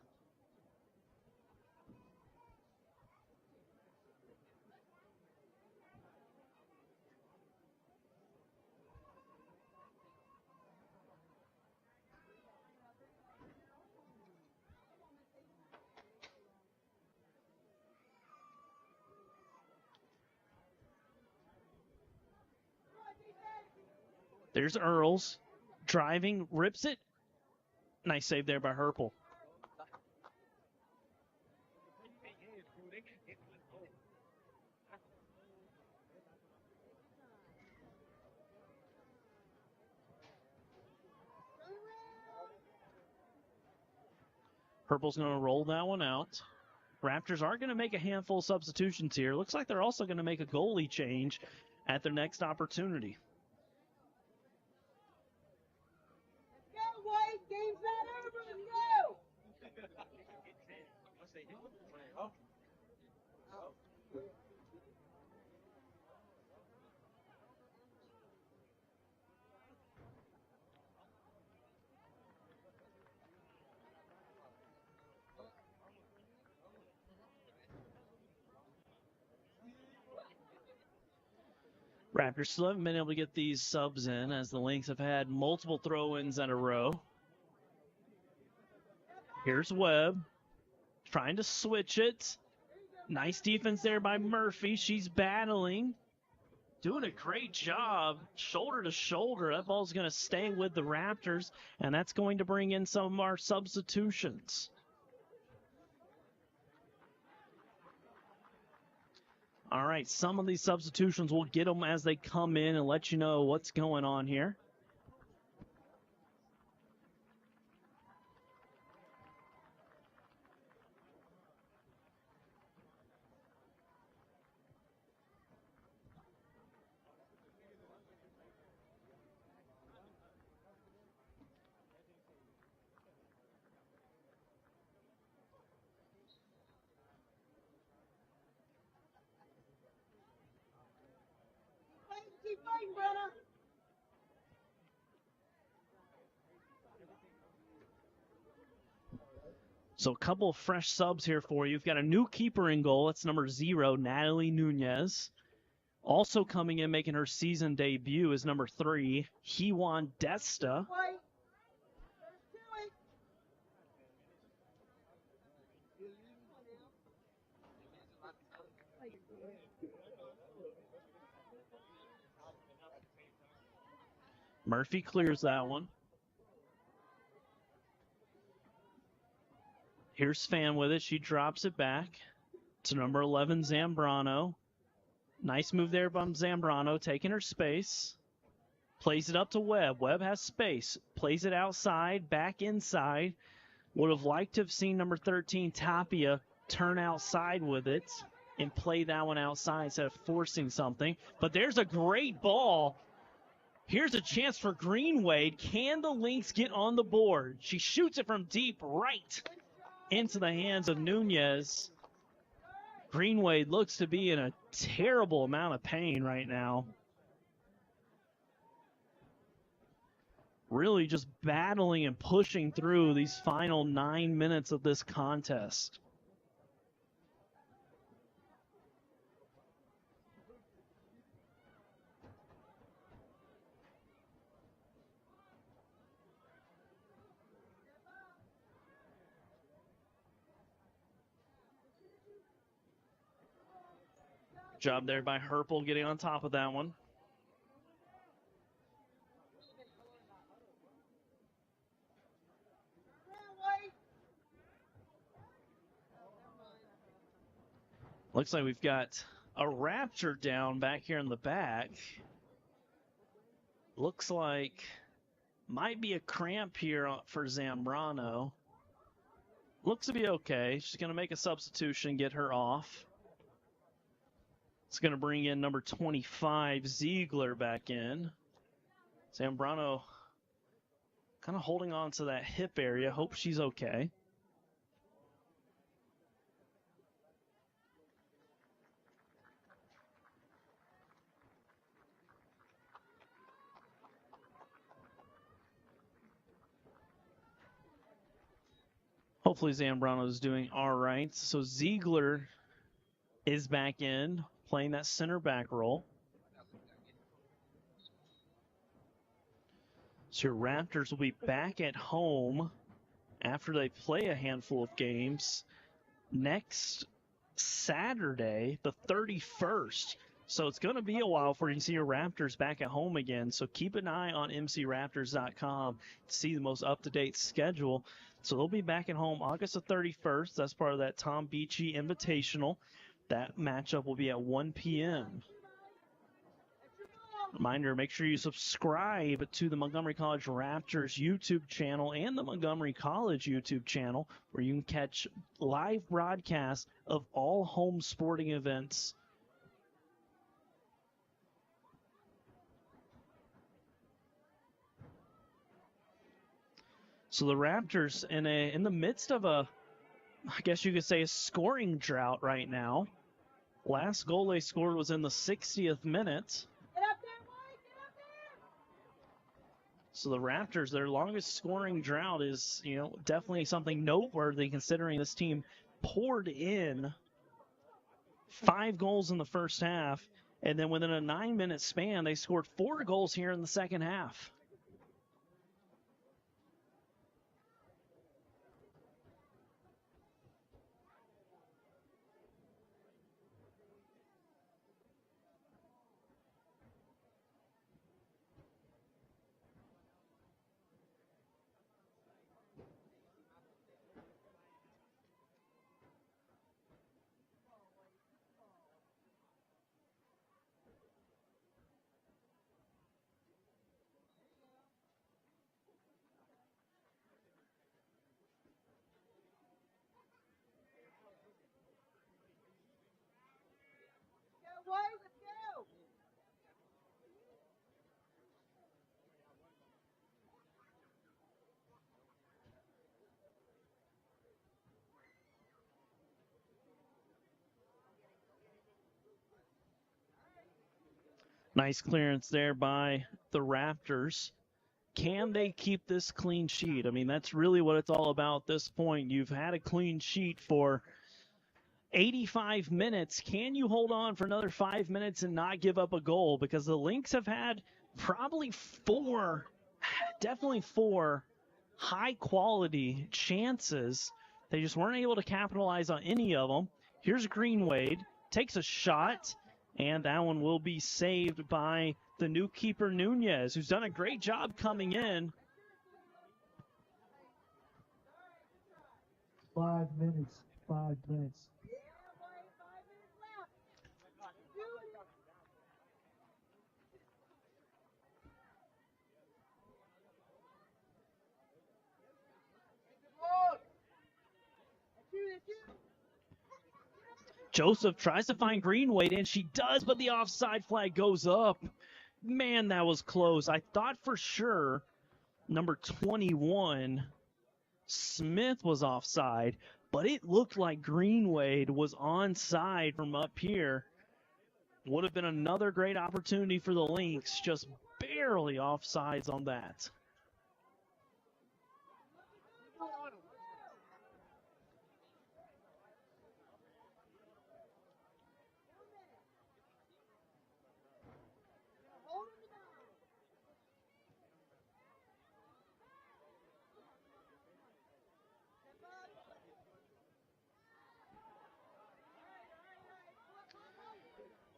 B: There's Earls, driving, rips it. Nice save there by Herpel. Herpel's going to roll that one out. Raptors are going to make a handful of substitutions here. Looks like they're also going to make a goalie change at their next opportunity.
C: Game's not over. Let's go.
B: Raptors still haven't been able to get these subs in, as the Lynx have had multiple throw-ins in a row. Here's Webb, trying to switch it. Nice defense there by Murphy. She's battling, doing a great job, shoulder to shoulder. That ball's going to stay with the Raptors, and that's going to bring in some of our substitutions. All right, some of these substitutions, we'll get them as they come in and let you know what's going on here.
C: Keep fighting, brother.
B: So a couple of fresh subs here for you. You've got a new keeper in goal. That's number 0, Natalie Nunez. Also coming in, making her season debut, is number 3, Hewan Desta.
C: Fight.
B: Murphy clears that one. Here's Fan with it. She drops it back to number 11, Zambrano. Nice move there by Zambrano, taking her space. Plays it up to Webb. Webb has space. Plays it outside, back inside. Would have liked to have seen number 13, Tapia, turn outside with it and play that one outside instead of forcing something. But there's a great ball. Here's a chance for Greenwade. Can the Lynx get on the board? She shoots it from deep right into the hands of Nunez. Greenwade looks to be in a terrible amount of pain right now. Really just battling and pushing through these final 9 minutes of this contest. Job there by Herpel getting on top of that one. Looks like we've got a Raptor down back here in the back. Looks like might be a cramp here for Zambrano. Looks to be okay. She's going to make a substitution, get her off. It's going to bring in number 25, Ziegler, back in. Zambrano kind of holding on to that hip area. Hope she's okay. Hopefully Zambrano is doing all right. So Ziegler is back in, playing that center back role. So your Raptors will be back at home after they play a handful of games next Saturday, the 31st. So it's going to be a while before you can see your Raptors back at home again. So keep an eye on mcraptors.com to see the most up-to-date schedule. So they'll be back at home August the 31st. That's part of that Tom Beachy Invitational. That matchup will be at 1 p.m. Reminder, make sure you subscribe to the Montgomery College Raptors YouTube channel and the Montgomery College YouTube channel, where you can catch live broadcasts of all home sporting events. So the Raptors in the midst of a, I guess you could say, a scoring drought right now. Last goal they scored was in the 60th minute. So the Raptors, their longest scoring drought is, definitely something noteworthy considering this team poured in 5 goals in the first half, and then within a 9-minute span, they scored 4 goals here in the second half. Nice clearance there by the Raptors. Can they keep this clean sheet? I mean, that's really what it's all about at this point. You've had a clean sheet for 85 minutes. Can you hold on for another 5 minutes and not give up a goal? Because the Lynx have had probably definitely four high-quality chances. They just weren't able to capitalize on any of them. Here's Greenwade, takes a shot, and that one will be saved by the new keeper, Nunez, who's done a great job coming in.
A: 5 minutes. 5 minutes.
B: Joseph tries to find Greenwade, and she does, but the offside flag goes up. Man, that was close. I thought for sure number 21, Smith, was offside, but it looked like Greenwade was onside from up here. Would have been another great opportunity for the Lynx, just barely offsides on that.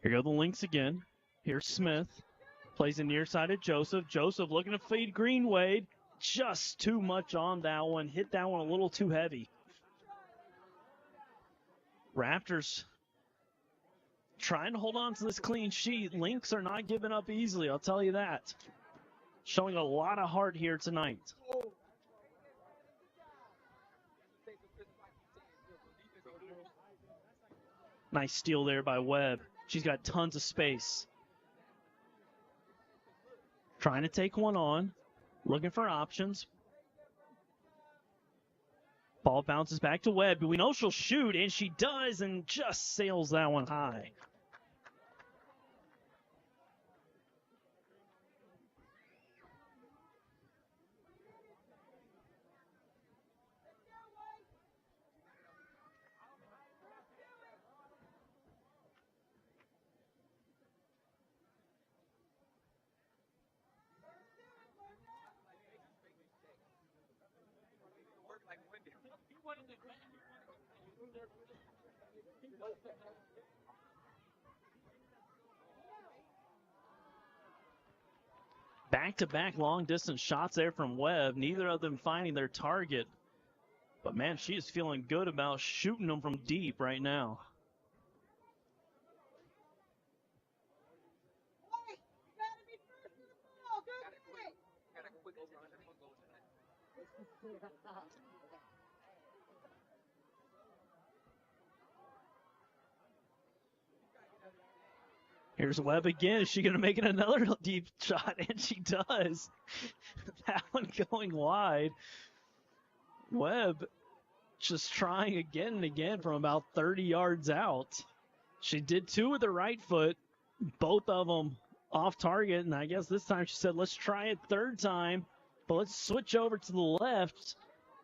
B: Here go the Lynx again. Here's Smith. Plays the near side of Joseph. Joseph looking to feed Greenwade. Just too much on that one. Hit that one a little too heavy. Raptors trying to hold on to this clean sheet. Lynx are not giving up easily, I'll tell you that. Showing a lot of heart here tonight. Nice steal there by Webb. She's got tons of space. Trying to take one on. Looking for options. Ball bounces back to Webb. We know she'll shoot, and she does, and just sails that one high. Back-to-back long-distance shots there from Webb. Neither of them finding their target. But, man, she is feeling good about shooting them from deep right now. Here's Webb again. Is she going to make it another deep shot? And she does. That one going wide. Webb just trying again and again from about 30 yards out. She did two with her right foot, both of them off target. And I guess this time she said, let's try it third time, but let's switch over to the left.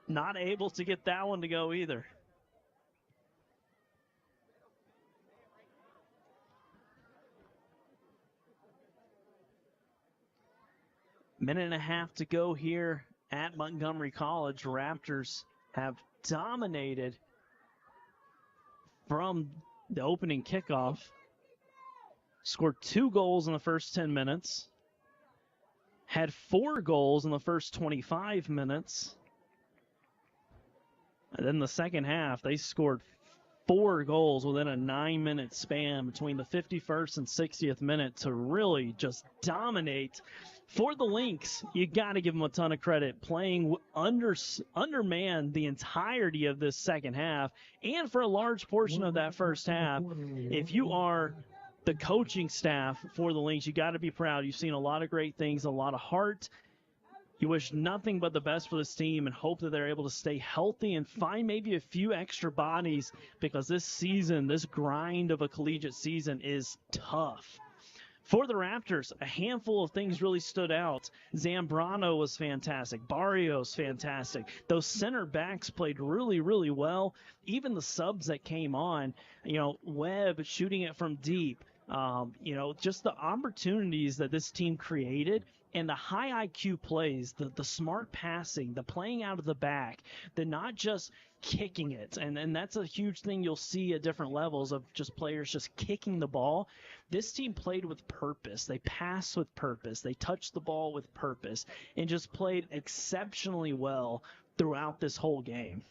B: Not able to get that one to go either. Minute and a half to go here at Montgomery College. Raptors have dominated from the opening kickoff. Scored 2 goals in the first 10 minutes. Had 4 goals in the first 25 minutes. And then the second half, they scored 4 goals within a 9-minute span between the 51st and 60th minute to really just dominate. For the Lynx, you got to give them a ton of credit, playing undermanned the entirety of this second half, and for a large portion of that first half. If you are the coaching staff for the Lynx, you got to be proud. You've seen a lot of great things, a lot of heart. You wish nothing but the best for this team and hope that they're able to stay healthy and find maybe a few extra bodies, because this season, this grind of a collegiate season is tough. For the Raptors, a handful of things really stood out. Zambrano was fantastic. Barrios fantastic. Those center backs played really, really well. Even the subs that came on, Webb shooting it from deep. Just the opportunities that this team created and the high IQ plays, the smart passing, the playing out of the back, the not just kicking it. And that's a huge thing you'll see at different levels of just players just kicking the ball. This team played with purpose. They passed with purpose. They touched the ball with purpose and just played exceptionally well throughout this whole game.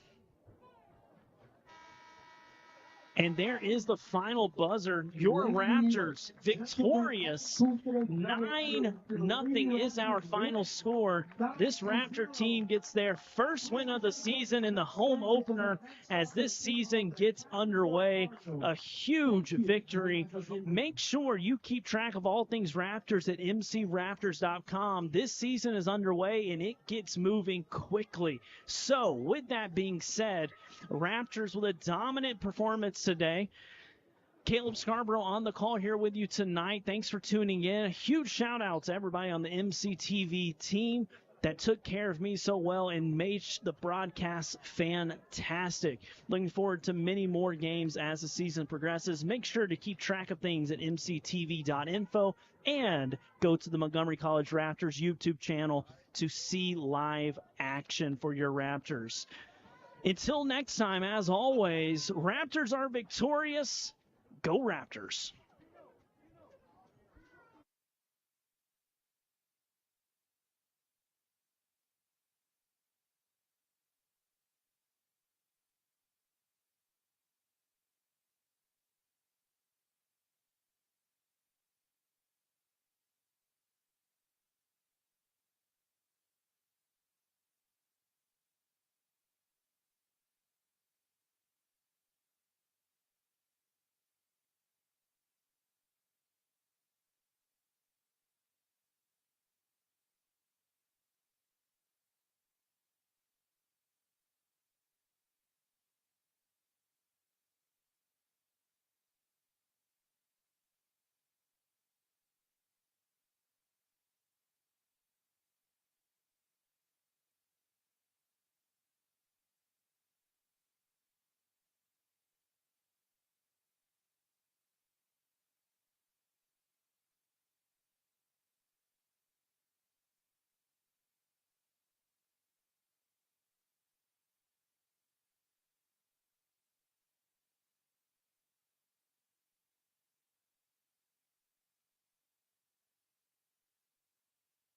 B: And there is the final buzzer. Your Raptors victorious. 9-0 is our final score. This Raptor team gets their first win of the season in the home opener as this season gets underway. A huge victory. Make sure you keep track of all things Raptors at mcraptors.com. This season is underway and it gets moving quickly. So with that being said, Raptors with a dominant performance today. Caleb Scarborough on the call here with you tonight. Thanks for tuning in. A huge shout out to everybody on the MCTV team that took care of me so well and made the broadcast fantastic. Looking forward to many more games as the season progresses. Make sure to keep track of things at mctv.info and go to the Montgomery College Raptors YouTube channel to see live action for your Raptors. Until next time, as always, Raptors are victorious. Go Raptors.